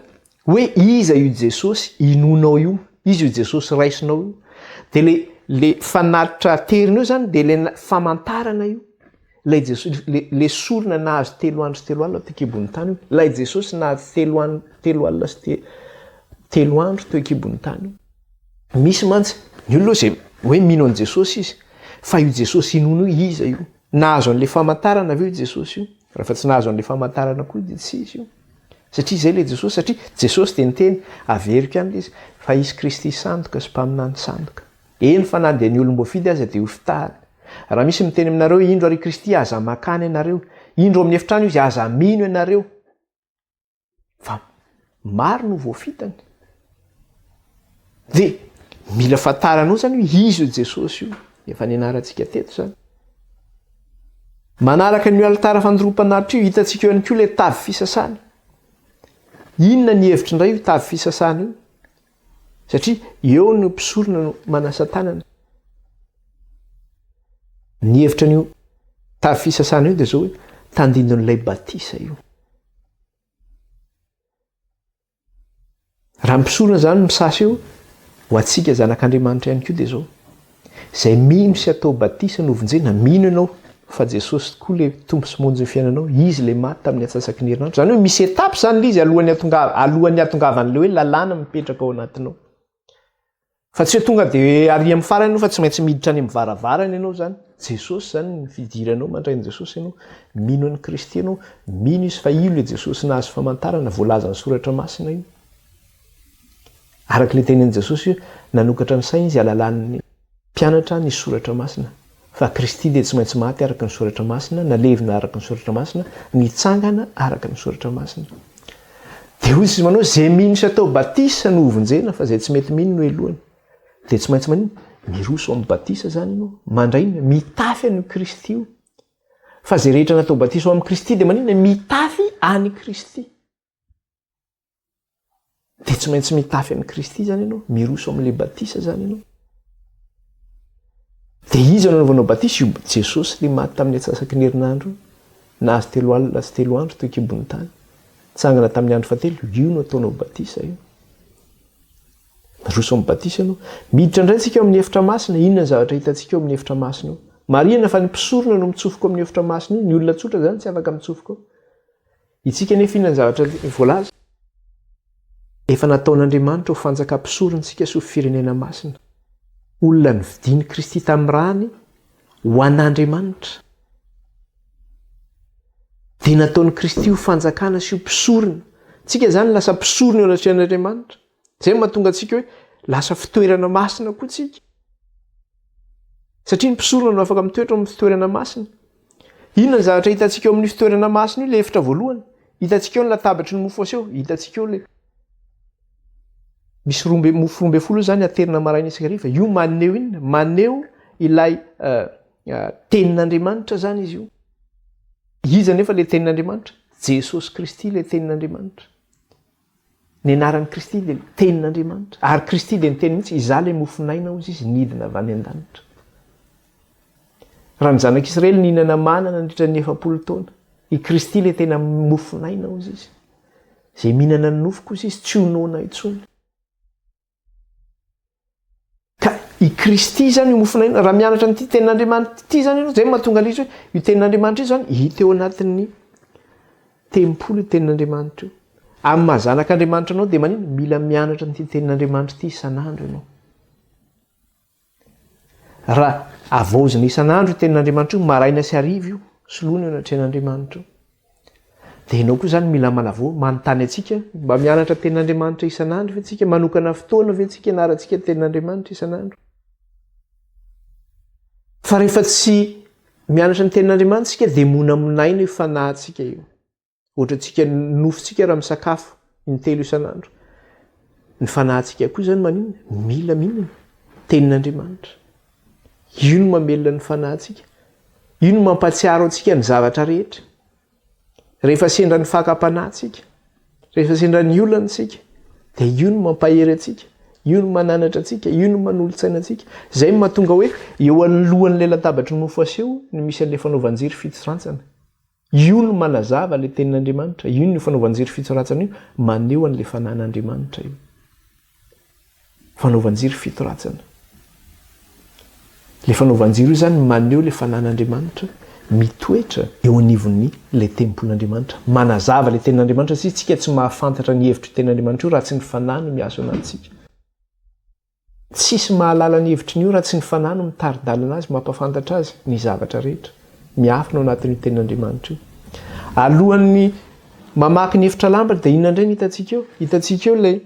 hoe iza io Jesosy inonao io, izy io Jesosy raisinao io. Dia le fanatitra aterina eo zany dia le famantarana io. Ilay Jesosy, le sorona nahazo 3 andro sy 3 alina teo akibon'ny tany io. Ilay Jesosy nahazo 3 alina sy 3 andro teo akibon'ny tany. Misy mantsy ny olona izay hoe mino an'i Jesosy izy, fa io Jesosy inono io iza io. Nahazo an'ilay famantarana avy io Jesosy io. Raha fa tsy nahazo an'ilay famantarana koa dia tsy izy io. Satria izay ilay Jesosy, satria Jesosy dia niteny averiko ihany izy fa izy Kristy sandoka sy mpaminany sandoka. Eny fa na dia ny olom-boafidy aza dia ho fitahany. Raha misy miteny aminareo indro ary Kristy aza makany ianareo, indro amin'ny efitrano izy aza mino ianareo. Fa maro no voafitany. Dia mila fantaranao zany hoe izy io Jesosy io. Efa nianarantsika teto zany. Manaraka ny alitara fandoroam-panatitra io, hitantsika eo ihany koa ilay tavy fisasana. inona ny hevitra indray io tavy fisasana io satria eo no mpisorona no manasa tanana. Ny hevitra n'io tavy fisasana io dia zao hoe tandindon'ilay batisa io. Raha mpisorona zany misasa eo ho atsika zanak'Andriamanitra ihany koa dia zao izay mino sy atao batisa no vonjena, mino ianao fa Jesosy tokoa le tompo sy monjy ny fiainanao, izy le maty tamin'ny atsasaky ny herinandro. Zany hoe misy etapy zany le izy alohan'ny hatongavan'le hoe lalàna mipetraka ao anatinao. Fa tsy hoe tonga dia ary amin'ny farany ianao fa tsy maintsy miditra any amin'ny varavarana ianao zany. Jesosy zany ny fidiranao mandray ny Jesosy ianao, mino an'i Kristy ianao, mino izy fa io le Jesosy nahazo famantarana voalaza ny soratra masina io. Araka le tenin'i Jesosy io nanokatra ny saina izy alalan'ny mpianatra ny soratra masina. Fa Kristy dia tsy maintsy maty araka ny soratra masina, nalevina araka ny soratra masina, nitsangana araka ny soratra masina. Dia hoy izy manao izay mino sy atao batisa no hovonjena fa izay tsy mety mino no elohany. Dia tsy maintsy manino miroso amin'ny batisa zany ianao, mandraina mitafy an'io Kristy io. Fa izay rehetra natao batisa ao amin'ny Kristy dia manino mitafy any Kristy. Dia tsy maintsy mitafy an'i Kristy zany ianao, miroso amin'ilay batisa zany ianao. Dia izy anaovanao batisa io Jesosy le maty tamin'ny atsasaky ny herinandro, nahazo 3 alina sy 3 andro teo an-kibon'ny tany, tsangana tamin'ny andro fahatelo, io no ataonao batisa io. Roso amin'ny batisa ianao. Miditra indray tsika eo amin'ny efitra masina, inona ny zavatra hitantsika eo amin'ny efitra masina io? Marihana fa ny mpisorona no mitsofoka amin'ny efitra masina io, ny olona tsotra zany tsy afaka mitsofoka ao. Itsika nefa inona ny zavatra voalaza? Efa nataon'Andriamanitra ho fanjakam-pisorontsika sy ho firenena masina. Olona nividiany Kristy tamin'ny rany ho an'Andriamanitra. Dia nataon'i Kristy ho fanjakana sy ho mpisorona. Tsika zany lasa mpisorona eo anatrehan'Andriamanitra. Izay mahatonga antsika hoe lasa fitoerana masina koa tsika. Satria ny mpisorona no afaka mitoetra amin'ny fitoerana masina. Inona ny zavatra hitantsika eo amin'ny fitoerana masina io, le efitra voalohany? Hitantsika eo ny latabatry ny mofo aseho, hitantsika eo le misy mofo 12 zany aterina maraina isakariva. Io maneho inona? Maneho ilay tenin'Andriamanitra zany izy io. Iza nefa le tenin'Andriamanitra? Jesosy Kristy le tenin'Andriamanitra. Ny anaran'i Kristy le tenin'Andriamanitra. Ary Kristy le niteny mihitsy, izaho le mofonaina hozy izy nidina avy any an-danitra. Raha ny zanak'Israely nihinana manana nandritra ny 900 taona, i Kristy le tena mofonaina hozy izy. Izay mihinana ny nofo kosa izy tsy honoana intsony. Ka i Kristy zany io mofonaina, raha mianatra n'ity tenin'Andriamanitra ity zany ianao, zay mahatonga izy hoe io tenin'Andriamanitra io zany hita eo anatin'ny tempolo tenin'Andriamanitra io. Amin'ny mahazanak'Andriamanitra anao dia manino? Mila mianatra n'ity tenin'Andriamanitra ity isan'andro ianao. Raha avaozina isan'andro io tenin'Andriamanitra io, maraina sy hariva io, soloina eo anatrehan'Andriamanitra io. Dia ianao koa zany mila manavao, manontany atsika, mba mianatra tenin'Andriamanitra isan'andro ve tsika, manokana fotoana ve tsika ianarantsika tenin'Andriamanitra isan'andro? Fa rehefa tsy mianatra ny tenin'Andriamanitra tsika dia monamonaina io fanahintsika io. Ohatra tsika nofotsika raha misakafo intelo isan'andro. Ny fanahintsika koa zany manino? Mila minina tenin'Andriamanitra. Io no mamelona ny fanahintsika. Io no mampatsiaro antsika ny zavatra rehetra. Rehefa sendra ny fakam-panahintsika, rehefa sendra ny olantsika, dia io no mampahery antsika, io no mananatra antsika, io no manolontsaina antsika. Izay mahatonga hoe eo alohan'ilay latabatry ny mofo aseho no misy an'ilay fanaovan-jery fitorantsana. Io no manazava le tenin'Andriamanitra, io no fanaovan-jery fitorantsana io, maneho an'ilay fanahin'Andriamanitra io. Fanaovan-jery fitorantsana. Le fanaovan-jery io zany maneho le fanahin'Andriamanitra mitoetra eo anivon'ny le tempolan'Andriamanitra. Manazava le tenin'Andriamanitra satria tsika tsy mahafantatra ny hevitry tenin'Andriamanitra io raha tsy ny fanahy no miaso anatsika. Tsisy mahalala ny hevitry io raha tsy ny fanahy no mitari-dalana azy, mampafantatra azy ny zavatra rehetra. Miafina ao anatin'io tenin'Andriamanitra io. Alohan'ny mamaky ny hevitra lambatra dia inona indray no hitantsika eo? Hitantsika eo ilay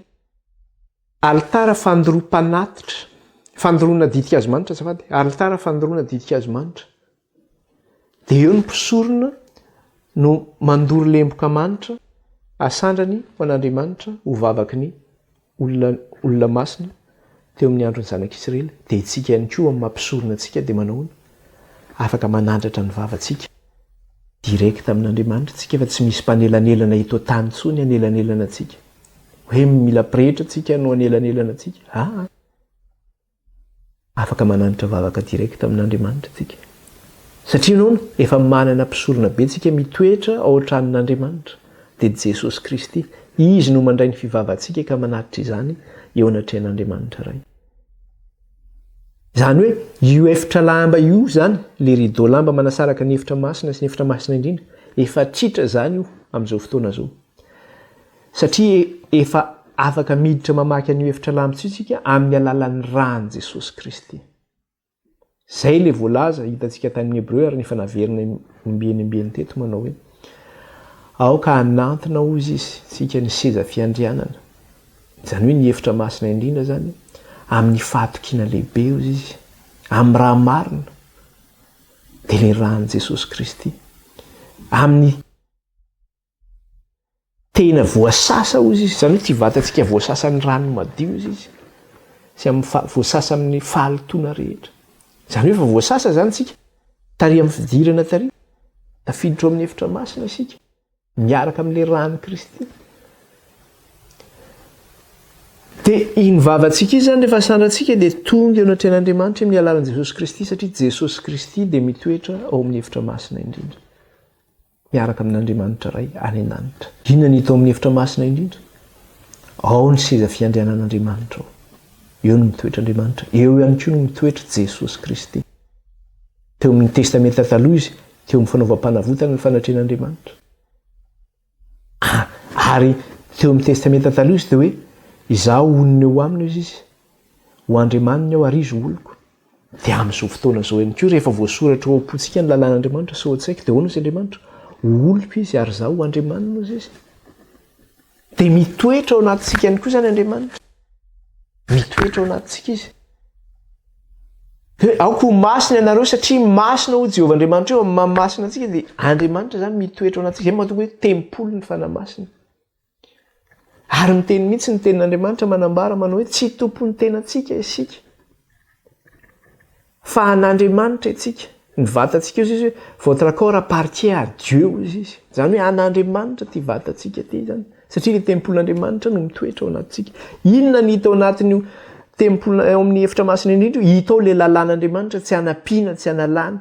alitara fandoroam-panatitra, fandoroana didika azo manitra azafady, alitara fandoroana didika azo manitra. Dia eo ny mpisorona no mandoro lemboka manitra, asandrany ho an'Andriamanitra ho vavaky ny olona masina teo amin'ny andron'ny zanak'Israely. Dia itsika ihany koa amin'ny mampisorona antsika dia manao afaka manandratra ny vavantsika direkta amin'Andriamanitra tsika, fa tsy misy mpanelanelana eto tany intsony anelanelana antsika. hoe mila prehitra atsika no anelanelana atsika afaka mananitra vavaka direkta amin'Andriamanitra atsika satria nono efa manana mpisorona be tsika mitoetra ao an-tranon'Andriamanitra dia Jesosy Kristy izy no mandray ny fivavahantsika ka manatitra izany eo anatrehan'Andriamanitra ray izany hoe io efitra lamba io zany le rideau lamba manasaraka ny efitra masina sy ny efitra masina indrindra efa tritra zany io amin'izao fotoana zao satria efa afaka miditra mamaky an'io efitra lamba tsika amin'ny alalan'ny rany Jesosy Kristy zay le voalaza hitantsika tamin'ny Hébreu ary ny fanaverina mbeny teto manao hoe ao ka anantona ozy izy tsika ny seza fiandrianana izany hoe ny efitra masina indrindra zany amin'ny fahatokina lehibe ozy izy amin'ny raha marina dia le rany Jesosy Kristy amin'ny tena voasasa ozy izy izany hoe tsy vatantsika voasasan'ny rano madio izy izy sy amin'ny voasasa amin'ny fahalitoana rehetra izany hoe fa voasasa zany tsika tary amin'ny fidirana tary tafiditra amin'ny efitra masina isika miaraka amin'le rany Kristy dia iny vavantsika izy zany rehefa sandratsika dia tonga eo anatrehan'Andriamanitra amin'ny alalan'i Jesosy Kristy satria Jesosy Kristy dia mitoetra ao amin'ny efitra masina indrindra miaraka amin'Andriamanitra ray any an-danitra inona ny hita ao amin'ny efitra masina indrindra ao ny seza fiandrianan'Andriamanitra ao eo no mitoetra Andriamanitra eo ihany koa no mitoetra Jesosy Kristy teo amin'ny testamenta taloha izy teo amin'ny fanaovam-panavotana ny fanatrehan'Andriamanitra ary teo amin'ny testamenta taloha izy dia hoe izaho onona eo aminy izy ho Andriamanina aho ary izy oloko dia amin'izao fotoana izao ihany koa rehefa voasoratra ao am-pontsika ny lalàn'Andriamanitra so tsaiko dia hoana izy Andriamanitra oloko izy ary izaho ho Andriamanina ozy izy dia mitoetra ao anatintsika ihany koa zany Andriamanitra mitoetra ao anatintsika izy aoko masina ianareo satria masina ho Jehovah Andriamanitra eo amin'ny masina antsika dia Andriamanitra zany mitoetra ao anatintsika zay mahatonga hoe tempolo ny fanamasina ary miteny mihitsy ny tenin'Andriamanitra manambara manao hoe tsy tompony tenantsika isika fa an'Andriamanitra itsika ny vatantsika izy hoe votre corps appartient à Dieu izy izy zany hoe an'Andriamanitra ty vatantsika ty zany satria le tempolon'Andriamanitra no mitoetra ao anatintsika inona ny hita ao anatin'io tempolo ao amin'ny efitra masina indrindra hita ao le lalàn'Andriamanitra tsy anampiana tsy analana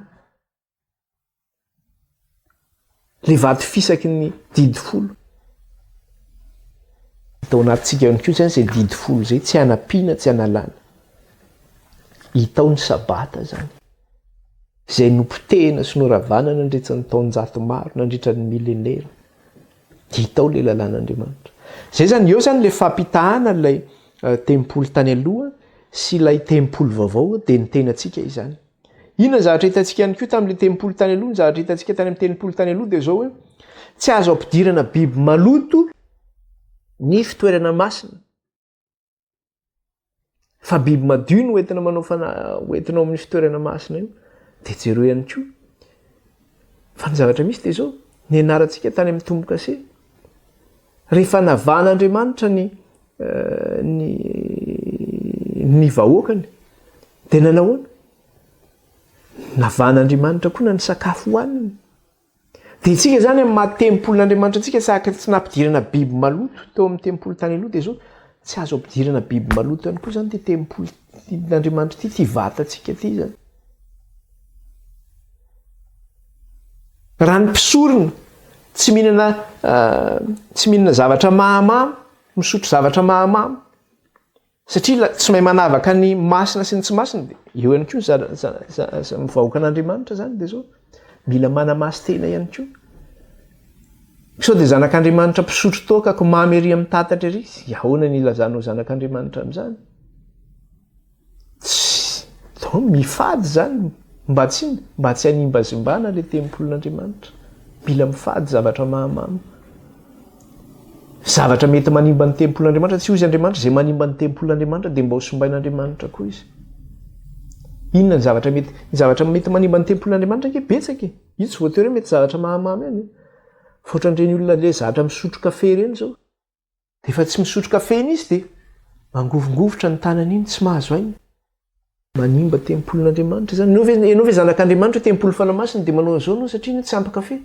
le vato fisaky ny didy folo hita ao anatintsika ihany koa zany zay didy folo zay tsy anampiana tsy analana hita ao ny sabata zany zay nompotehina sy noravanana nandritra ny taonjato maro nandritra ny millénaire hita ao le lalàn'Andriamanitra zay zany eo zany le fampitahana ilay tempolo tany aloha sy ilay tempolo vaovao dia ny tenantsika izany inona zavatra hitantsika ihany koa tamin'le tempolo tany aloha ny zavatra hitantsika tany amin'ny tempolo tany aloha dia zao hoe tsy azo ampidirana biby maloto ny fitoerana masina fa biby madio no entina manao hoentinao amin'ny fitoerana masina io dia jereo ihany koa fa ny zavatra misy dia zao ny anarantsika tany amin'ny tombo-kase rehefa navan'Andriamanitra ny vahoakany dia nanahoana navan'Andriamanitra koa na ny sakafo hohaniny dia itsika zany amin'ny mahatempolon'Andriamanitra antsika saka tsy nampidirana biby maloto teo amin'ny tempolo tany aloha dia zao tsy azo ampidirana biby maloto ihany koa zany ty tempolon'Andriamanitra ty vatantsika ty zany raha ny mpisorona tsy mihinana zavatra mahamamo misotro zavatra mahamamo satria tsy mahay manavaka ny masina sy ny tsy masina dia eo ihany koa mivahoaka an'Andriamanitra zany dia zao mila manamasy tena ihany koa sao dia zanak'Andriamanitra mpisotro toaka ko mamy ery amin'ny tatatra ery ahoana ny ilazanao zanak'Andriamanitra amin'izany tsy mifady zany mba tsy hanimbazimbana le tempolon'Andriamanitra mila mifady zavatra mahamamo zavatra mety manimba ny tempolon'Andriamanitra tsy ozy Andriamanitra zay manimba ny tempolon'Andriamanitra dia mba ho sombain'Andriamanitra koa izy inona ny zavatra mety manimba ny tempolon'Andriamanitra ke betsaka io tsy voatery mety zavatra mahamamo ihany fa ohatran'ireny olona le zavatra misotro kafe ireny zao dia efa tsy misotro kafe iny izy dia mangovongovotra ny tanany iny tsy mahazo aina manimba tempolon'Andriamanitra zany ianao ve zanak'Andriamanitra tempolo fanamasina dia manao an'izao no satria tsy ampy kafe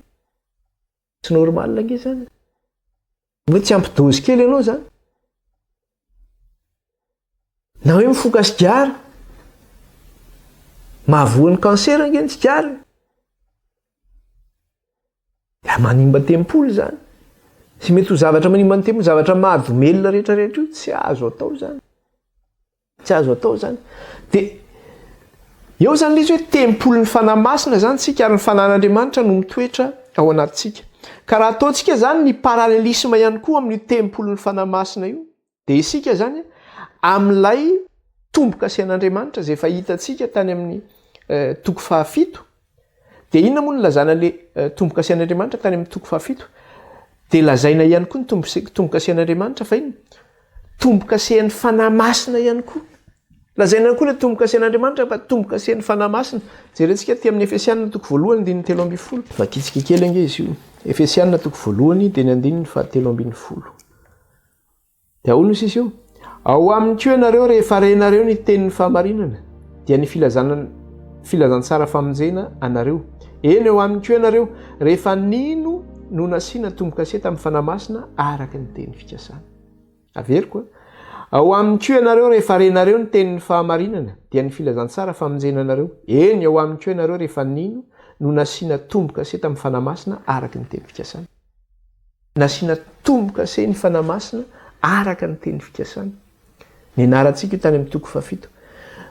tsy normal ange zany hoe tsy ampy dozy kely ianao zany na hoe mifoka sigara mahavoan'ny kansera angeny sigara da manimba tempolo zany. Tsy mety ho zavatra manimba ny tempolo, zavatra mahadomelona rehetrarehetra io tsy azo atao zany, tsy azo atao zany. De eo zany le izy hoe tempolon'ny fanahy masina zany tsika ary ny fanan'Andriamanitra no mitoetra ao anatintsika. Ka raha ataontsika zany ny paralelisme ihany koa amin'ny tempolon'ny fanahy masina io, de isika zany amin'ilay tombo-kasian'Andriamanitra zay efa hitantsika tany amin'ny toko fahafito. De inona moa no lazana le tombo-kasian'Andriamanitra tany amin'ny toko fahafito? De lazaina ihany koa ny tombo-kasian'Andriamanitra fa iny tombo-kasian'ny fanahy masina ihany koa. Lazaina koa le tombo-kasian'Andriamanitra fa tombo-kasian'ny fanahy masina. Jerentsika ty amin'ny Efesianina toko 1:13. Vakitsika kely ange izy io. Efesianina toko 1:13. De aono sisy io. Ao amin'ny koa ianareo rehefa renareo ny tenin'ny fahamarinana dia ny filazantsara famonjena anareo. Eny eo amin'ny koa ianareo rehefa nino no nasiana tombo-kase tamin'ny fanahy masina araka ny teny fikasana. Averiko. Ao amin'ny koa ianareo rehefa renareo ny tenin'ny fahamarinana dia ny filazantsara famonjena anareo. Eny ao amin'ny koa ianareo rehefa nino no nasiana tombo-kase tamin'ny fanahy masina araka ny teny fikasana. Nasiana tombo-kase ny fanahy masina araka ny teny fikasana. Ny anarantsika io tany amin'ny toko fahafito.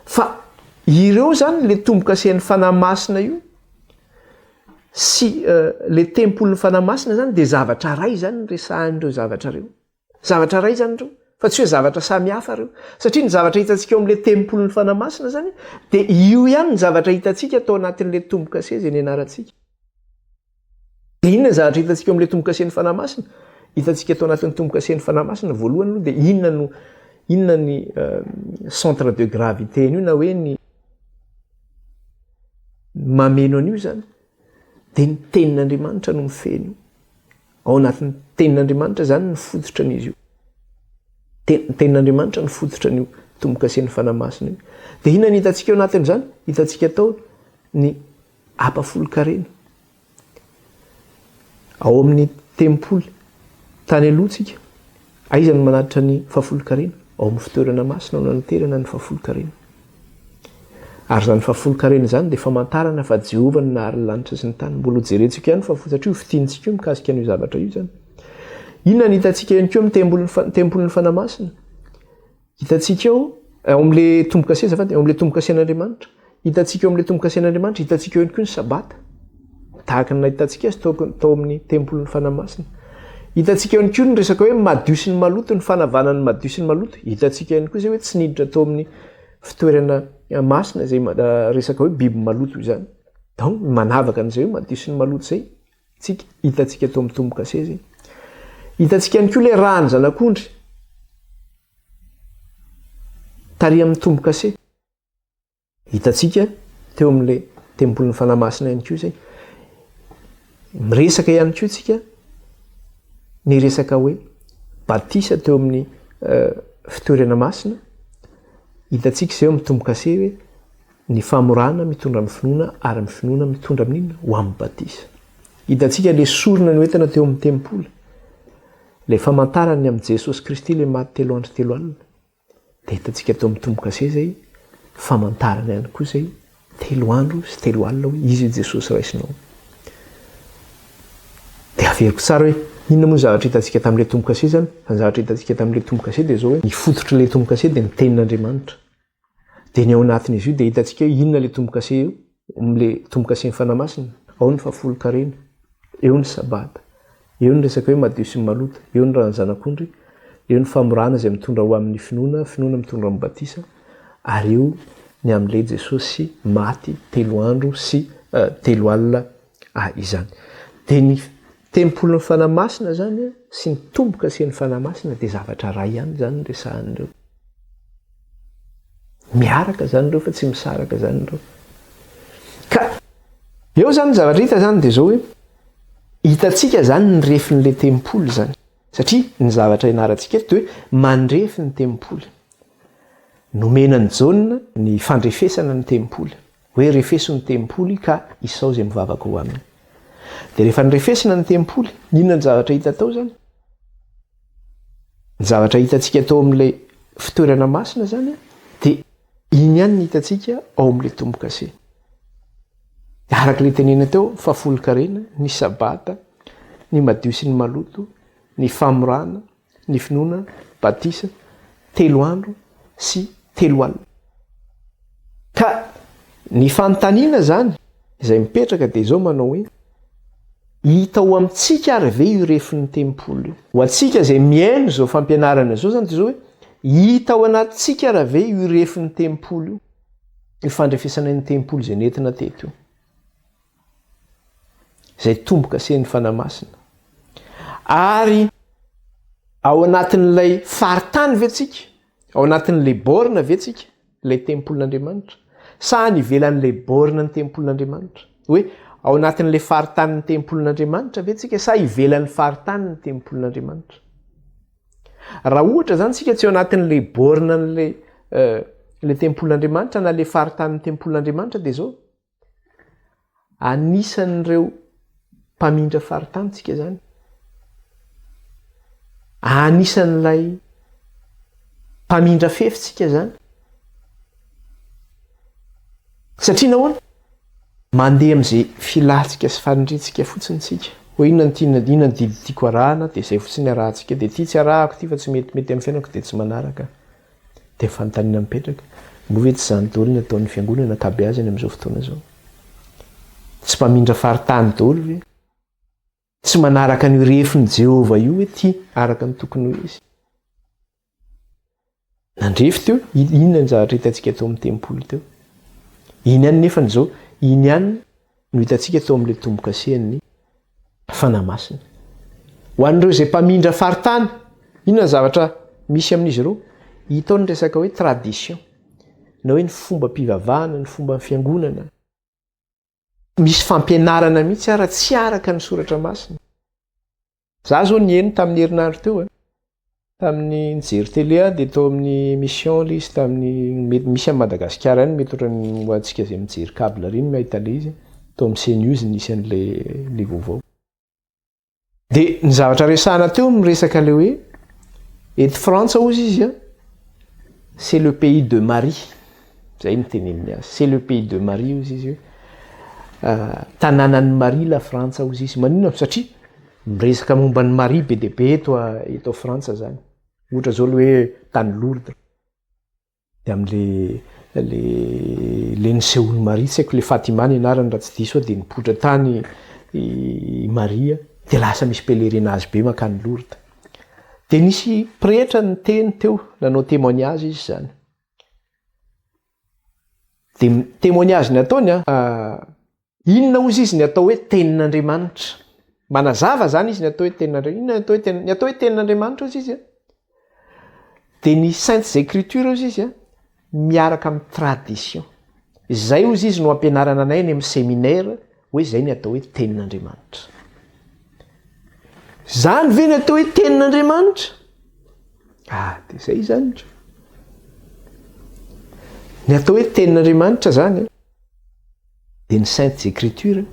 Fa ireo zany le tombo-kasen'ny fanahy masina io sy le tempolon'ny fanahy masina zany de zavatra ray zany resahan'ireo zavatra reo. Zavatra ray zany reo. Fa tsy hoe zavatra samihafa reo. Satria ny zavatra hitantsika eo amin'le tempolon'ny fanahy masina zany de io ihany ny zavatra hitantsika tao anatin'le tombo-kase zay ny anarantsika. De inona ny zavatra hitantsika eo amin'le tombo-kasen'ny fanahy masina? Hitantsika tao anatin'ny tombo-kasen'ny fanahy masina voalohany aloha de inona ny centre de gravité io na hoe ny mameno an'io zany de ny tenin'Andriamanitra no mifeny io. Ao anatin'ny tenin'Andriamanitra zany ny fototra an'izy io. Tenin'Andriamanitra ny fototra an'io tombo-kasen'ny fanahy masina io. De inona ny hitantsika eo anatin'izany? Hitantsika tao ny apafolo-karena. Ao amin'ny tempoly tany alohantsika aiza ny manatitra ny fahafolo-karena? Ao amin'ny fitoerana masina no naterana ny fahafolo-karena. Ary zany fahafolo-karena zany de famantarana fa Jehovah no nahary ny lanitra sy ny tany. Mbola jerentsika ihany fa satria fitiantsika io mikasika an'io zavatra io zany. Inona ny hitantsika ihany koa amin'ny tempolon'ny fanahy masina? Hitantsika ao amin'le tombo-kase zafady, ao amin'le tombo-kasen'Andriamanitra. Hitantsika eo amin'le tombo-kasen'Andriamanitra, hitantsika eo ihany koa ny sabata. Tahaka ny hitantsika azy tao amin'ny tempolon'ny fanahy masina. Hitantsika ihany koa ny resaka hoe madio sy ny maloto, ny fanavana ny madio sy ny maloto. Hitantsika ihany koa zay hoe tsy niditra tao amin'ny fitoerana masina zay resaka hoe biby maloto zany. Donc manavaka an'izay hoe madio sy ny maloto zay tsika hitantsika tao amin'ny tombo-kase zay. Hitantsika ihany koa le rany zanak'ondry tary amin'ny tombo-kase. Hitantsika teo amin'le tempolon'ny fanahy masina ihany koa zay. Miresaka ihany koa tsika ny resaka hoe batisa teo amin'ny fitoerana masina. Hitantsika izay amin'ny tombo-kase hoe ny famorana mitondra amin'ny finoana ary ny finoana mitondra amin'inona ho amin'ny batisa. Hitantsika le sorona ny hoentina teo amin'ny tempoly. Le famantarany amin'ny Jesosy Kristy le maty telo andro telo alina. De hitantsika teo amin'ny tombo-kase zay famantarana ihany koa zay telo andro sy telo alina hoe izy Jesosy raisinao. De averiko tsara hoe inona moa zavatra hitantsika tamin'le tombo-kase zany? Fa ny zavatra hitantsika tamin'le tombo-kase de zao hoe ny fototra le tombo-kase de ny tenin'Andriamanitra. De ny ao anatin'izy io de hitantsika hoe inona le tombo-kase io? Amin'le tombo-kasen'ny fanahy masina, ao ny fahafolo-karena, eo ny sabata, eo ny resaka hoe madio sy ny maloto, eo ny rany zanak'ondry, eo ny famorana izay mitondra ho amin'ny finoana, finoana mitondra amin'ny batisa, ary eo ny amin'le Jesosy maty telo andro sy telo alina izany. De ny tempolon'ny fanahy masina zany sy ny tombo-kasen'ny fanahy masina de zavatra ray ihany zany resahan'ireo. Miaraka zany reo fa tsy misaraka zany reo. Ka eo zany zavatra hita zany de zao hoe hitantsika zany ny refin'le tempoly zany. Satria ny zavatra ianarantsika eto de hoe mandrefy ny tempoly. Nomenan'ny Jaona ny fandrefesana ny tempoly. Hoe refeso ny tempoly ka isao zay mivavaka ho aminy. De rehefa nyrefesina ny tempoly, inona ny zavatra hita tao zany? Ny zavatra hitantsika tao amin'le fitoerana masina zany iny ihany ny hitantsika ao amin'ilay tombo-kase. Araka ilay tenena teo fa folo-karena, ny sabata, ny madio sy ny maloto, ny famorana, ny finoana, batisa, 3 andro sy 3 alina. Ka ny fanontaniana zany izay mipetraka dia izao manao hoe hita ho amintsika ary ve io refin'ny tempolo io. Ho antsika izay miaino izao fampianarana izao zany dia izao hoe hita ao anatintsika raha ve io refin'ny tempolo io, io fandrefesana ny tempolo izay nentina teto io, izay tombo-kasen'ny fanamasina. Ary ao anatin'ilay faritany ve tsika, ao anatin'ilay borina ve tsika, ilay tempolon'Andriamanitra, sa ny ivelan'ilay borina ny tempolon'Andriamanitra? Hoe ao anatin'ilay faritany ny tempolon'Andriamanitra ve tsika, sa ivelan'ny faritany ny tempolon'Andriamanitra? Raha ohatra zany tsika tsy ao anatin'ilay borina n'ilay tempolon'Andriamanitra na ilay faritany ny tempolon'Andriamanitra dia izao anisan'ireo mpamindra faritany tsika zany, anisan'ilay mpamindra fefitsika zany. Satria nahoana mandeha amin'izay filatsika sy fanindritsika fotsiny tsika hoe inona ny didy tiako arahana dia izay fotsiny arahantsika, dia ity tsy arahako ity fa tsy metimety amin'ny fiainako dia tsy manaraka, dia fanontaniana mipetraka. Mbo ve tsy zany daholo ny ataon'ny fiangonana ankabeazany amin'izao fotoana izao? Tsy mpamindra faritany daholo ve? Tsy manaraka ny refin' Jehova io hoe ty araka ny tokony ho izy. Nandrefy teo, inona ny zavatra hitantsika teo amin'ny tempolo teo? Iny ihany nefa n'izao, iny ihany no hitantsika teo amin'ilay tombo-kasen'ny fanamasina. Ho an'ireo izay mpamindra faritany, inona ny zavatra misy amin'izy ireo? Hita ao ny resaka hoe tradition, na hoe ny fomba-pivavahana, ny fomba fiangonana. Misy fampianarana mihitsy ara tsy araka ny soratra masina. Za zao nieny tamin'ny herinandro teo, tamin'ny nijery télé dia tao amin'ny mission ilay izy tamin'ny misy amin'ny Madagasikara any, mety ohatran'ny ho antsika izay mijery câble reny mahita ilay izy, tao amin'ny CNews nisy an'ilay vaovao. Dia ny zavatra resahana teo miresaka ilay hoe eto Frantsa hozy izy c'est le pays de Marie. Zay ny teneniny azy, c'est le pays de Marie hozy izy hoe tanànan'ny Marie la Frantsa hozy izy. Maninona? Satria miresaka momba ny Marie be dia be eto Frantsa zany. Ohatra zao hoe tany Lourdes. Dia amin'ilay nisehoan'i Marie, tsy haiko le Fatima ny anarany raha tsy diso dia nipoitra tany i Maria, dia lasa misy pèlerinage be mankany Lourdes. Dia nisy pretra ny teny teo, nanao témoignage izy zany. Dia témoignage ny ataony inona hozy izy ny atao hoe tenin'Andriamanitra. Manazava zany izy ny atao hoe tenin'Andriamanitra. Inona ny atao hoe tenin'Andriamanitra hozy izy dia ny Saintes Écritures hozy izy miaraka amin'ny tradition. Zay hozy izy no ampianarana anay any amin'ny séminaire hoe zay ny atao hoe tenin'Andriamanitra. Zany ve ny atao hoe tenin'Andriamanitra? Dia zay zany. Ny atao hoe tenin'Andriamanitra zany dia ny Saintes Écritures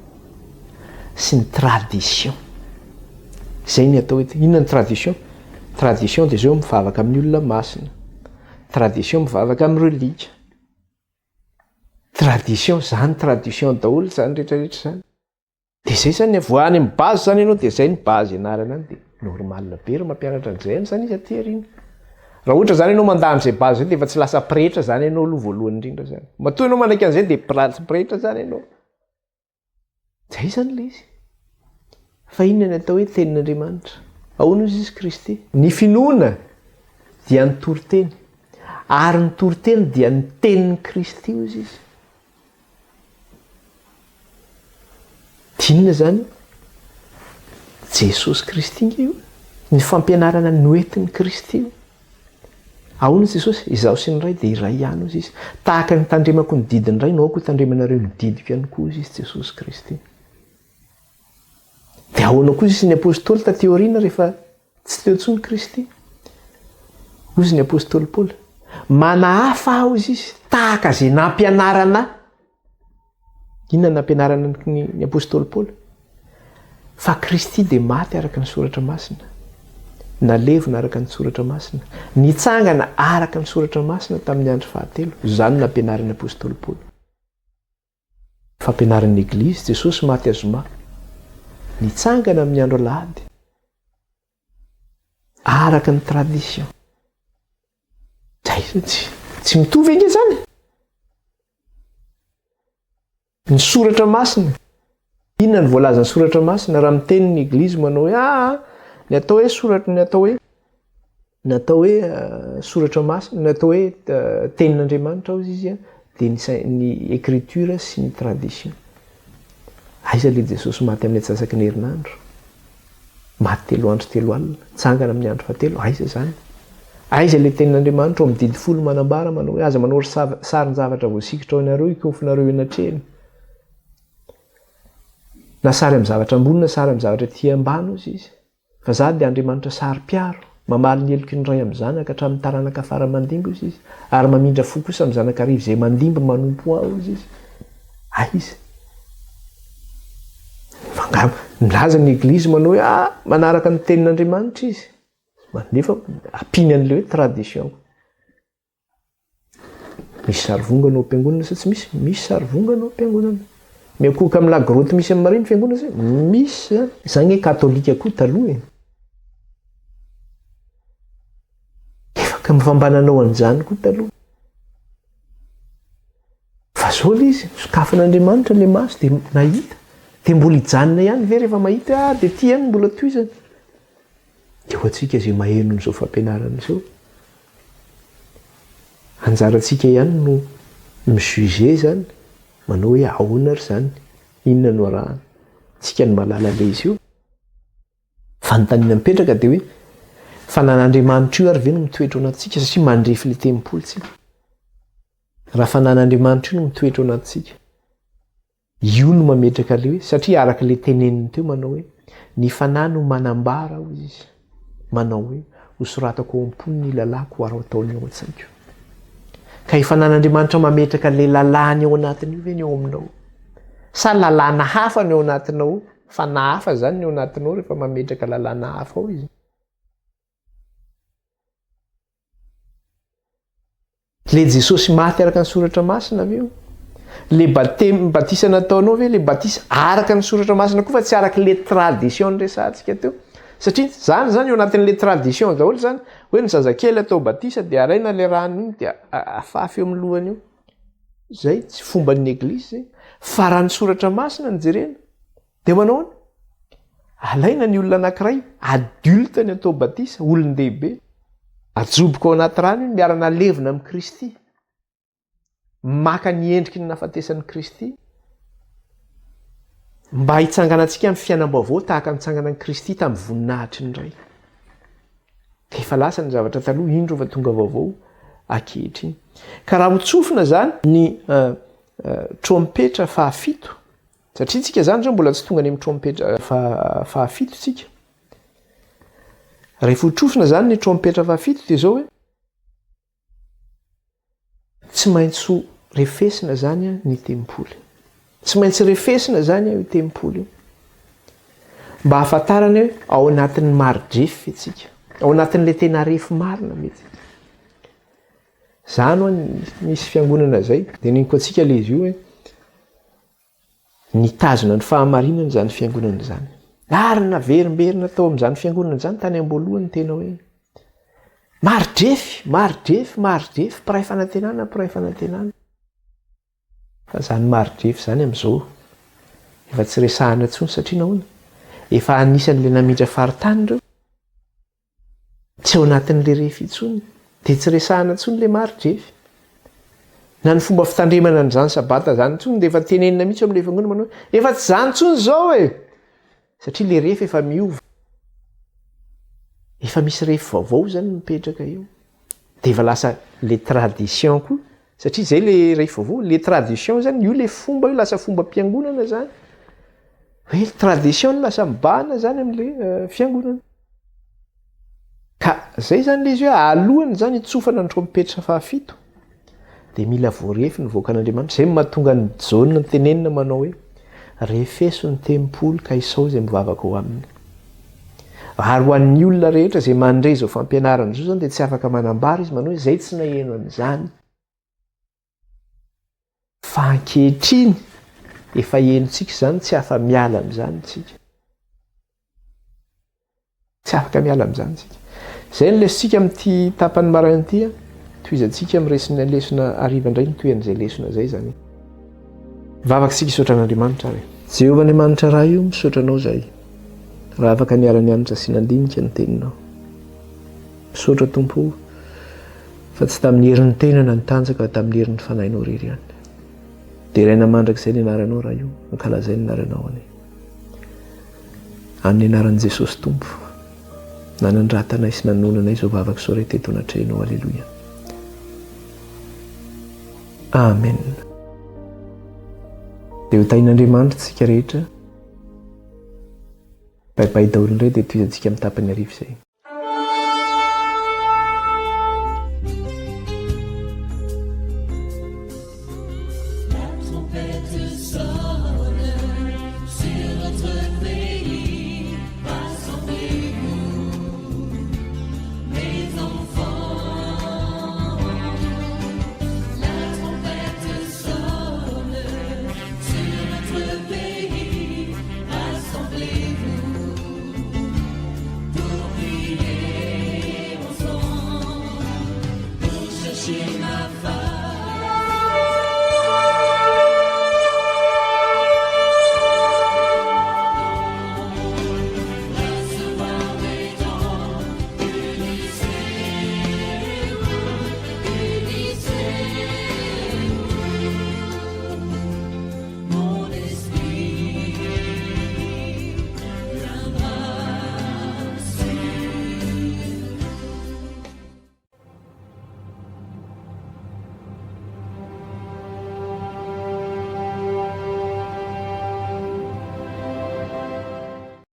sy ny tradition. Zay ny atao hoe inona ny tradition? Tradition dia zao mivavaka amin'ny olona masina. Tradition mivavaka amin'ny relika. Tradition zany tradition daholo zany rehetrarehetra zany. Dia zay zany voany amin'ny base zany ianao dia zay ny base ianarana any dia normalina be raha mampianatra an'izay zany izy aty aoriana. Raha ohatra zany ianao mandany izay base zay dia efa tsy lasa pretra zany ianao aloha voalohany indrindra zany. Matoa ianao manaiky an'izay dia pretra zany ianao. Zay zany ilay izy. Fa inona ny atao hoe tenin'Andriamanitra? Ahoana hozy izy Kristy? Ny finoana dia ny toriteny, ary ny toriteny dia ny tenin'i Kristy hozy izy. Inona zany? Jesosy Kristy io, ny fampianarana noentin'i Kristy io. Ahoana Jesosy? Izaho sy ny ray dia iray ihany hozy izy. Tahaka ny tandremako ny didiny ray, no ako tandremanareo ny didiko ihany koa hozy izy Jesosy Kristy. Dia ahoana koa izy ny apôstôly taty aoriana rehefa tsy teo intsony Kristy? Hozy ny apôstôly Paoly, manahafa aho hozy izy tahaka izay nampianarana. Inona nampianarana ny apôstôly Paoly? Fa Kristy dia maty araka ny soratra masina. nalevona araka ny soratra masina, nitsangana araka ny soratra masina tamin'ny andro fahatelo. Zany nampianarin'ny apôstôly Paoly. Fampianarin'ny Eglizy Jesosy maty azoma, nitsangana amin'ny andro alahady araka ny tradition. Tsy mitovy ange zany. Ny soratra masina, inona ny voalaza ny soratra masina raha miteny ny Eglizy manao hoe ny atao hoe soratra, ny atao hoe soratra masina, ny atao hoe tenin'Andriamanitra hozy izy dia ny écriture sy ny tradition. Aiza le Jesosy maty amin'ny atsasaky ny herinandro, maty 3 andro 3 alina, tsangana amin'ny andro fahatelo. Aiza zany? Aiza le tenin'Andriamanitra ao amin'ny didy 10 manambara manao hoe aza manao sarin-javatra voasikitra ao ianareo ikofonareo enatreny. Na sary amin'ny zavatra ambony na sary amin'ny zavatra ety ambany ozy izy. Fa za dia Andriamanitra sary-piaro, mamaly ny heloky ny ray amin'ny zanaka hatramin'ny taranaka afara mandimba izy izy, ary mamindra fo kosa amin'ny zanakarivo izay mandimba manompo ao izy izy. Aiza? Milaza ny Eglizy manao hoe manaraka ny tenin'Andriamanitra izy, nefa ampiny an'le hoe tradition. Misy sarivongana ao am-piangonana sa tsy misy? Misy sarivongana ao am-piangonana. Miakoka amin'ny lagroty misy amin'ny mariny fiangonana zay? Misy zany. Zany hoe katolika koa taloha e. Ka mifambananao an'izany koa taloha. Fa zao le izy, sokafan'Andriamanitra le maso dia nahita. Dia mbola hijanona ihany ve rehefa mahita dia ty ihany mbola toizany. Dia ho antsika izay maheno n'izao fampianarana izao. Anjarantsika ihany no mijuger zany, manao hoe ahoana ry zany, inona no arahana. Tsika ny malala le izy io. Fanontaniana mipetraka dia hoe fa nan'Andriamanitra io ary ve no mitoetra ao anatintsika satria mandrefy le tempolo tsika. Raha fa nan'Andriamanitra io no mitoetra ao anatintsika, io no mametraka le hoe satria araka le teneniny teo manao hoe ny fanahy no manambara hozy izy, manao hoe hosoratako ao am-pony ny lalàko ary ataony ao an-tsaiko. Ka efa nan'Andriamanitra mametraka le lalàny ao anatiny io ve ny ao aminao? Sa lalàna hafa ny ao anatinao, fa na hafa zany ny ao anatinao rehefa mametraka lalàna hafa ao izy. Le Jesosy maty araka ny soratra masina ve io? Le batisa nataonao ve le batisa araka ny soratra masina koa fa tsy araka le tradition nyresantsika teo? Satria zany eo anatin'le tradition daholo zany hoe ny zazakely atao batisa dia araina le rano iny dia afafy eo amin'ny lohany io. Zay tsy fomban'ny Eglizy zay. Fa raha ny soratra masina ny jerena dia manao any? Alaina ny olona anankiray, adulte ny atao batisa, olon-dehibe, ajoboka ao anaty rano iny miarana levona amin'ny Kristy, maka ny endriky ny nahafatesan'ny Kristy, mba hitsangana antsika amin'ny fiainam-baovao tahaka ny tsanganan'i Kristy tamin'ny voninahitry ny ray. Efa lasa ny zavatra taloha, indro fa tonga vaovao ankehitriny. Ka raha hotsofina zany ny trompetra fahafito, satria tsika zany zao mbola tsy tonga ny amin'ny trompetra fahafito tsika. Rehefa hotsofina zany ny trompetra fahafito dia zao hoe tsy maintsy refesina zany ny tempoly. Tsy maintsy refesina zany io tempoly io. Mba hahafantarana hoe ao anatin'ny maridrefy itsika, ao anatin'le tena refy marina mety. Zany ho misy fiangonana zay, dia ninko antsika le izy io hoe nitazona ny fahamarinana zany fiangonana zany. Ary naverimberina tao amin'izany fiangonana zany tany am-boalohany tena hoe maridrefy, mpiray fanantenana. Fa zany maridrefy zany amin'izao efa tsy resahana intsony satria nahoana? Efa anisan'le namindra faritany ireo. Tsy ao anatin'le refy intsony dia tsy resahana intsony le maridrefy. Na ny fomba fitandremana n'izany sabata zany intsony dia efa tenenina mihitsy amin'le fiangonana manao efa tsy zany intsony zao e. Satria le refy efa miova. Efa misy refy vaovao zany mipetraka eo. Dia efa lasa le tradition koa. Satria zay le refy vaovao, le tradition zany io le fomba io lasa fomba mpiangonana zany. Hoe tradition lasa mibahana zany amin'le fiangonana. Ka zay zany le izy hoe alohany zany itsofana ny trompetra fahafito dia mila voarefy ny voaka an'Andriamanitra. Zay mahatonga ny jaune tenenina manao hoe refeso ny tempoly ka isao izay mivavaka ao aminy. ary ho an'ny olona rehetra zay mandray zao fampianarana zao zany dia tsy afaka manambara izy manao hoe zay tsy naheno amin'izany fa ankehitriny efa henontsika zany tsy afa miala amin'izany tsika tsy afaka miala amin'izany tsika zay no lesitsika amin'ity tapany marain'ity toy izy antsika miresina lesona ariva indray nitoean'izay lesona zay zany vavaka sika hisaotra an'Andriamanitra ary Jehovah Andriamanitra raha io misaotra anao zay raha afaka niara-nianatra sy nandinika ny teninao misaotra tompo fa tsy tamin'ny herin'ny tenana ny tanjaka tamin'ny herin'ny fanahinao rery ihany dia iraina mandrakizay ny anaranao raha io ankalazay ny anaranao any amin'ny anaran'i Jesosy tompo nanandratanay sy nanonanay izao vavaka sao ray teto anatrehinao alleloia amen dia ho tain'Andriamanitra tsika rehetra baibai daholo indray dia toizantsika amin'ny tapany arivo izay my father.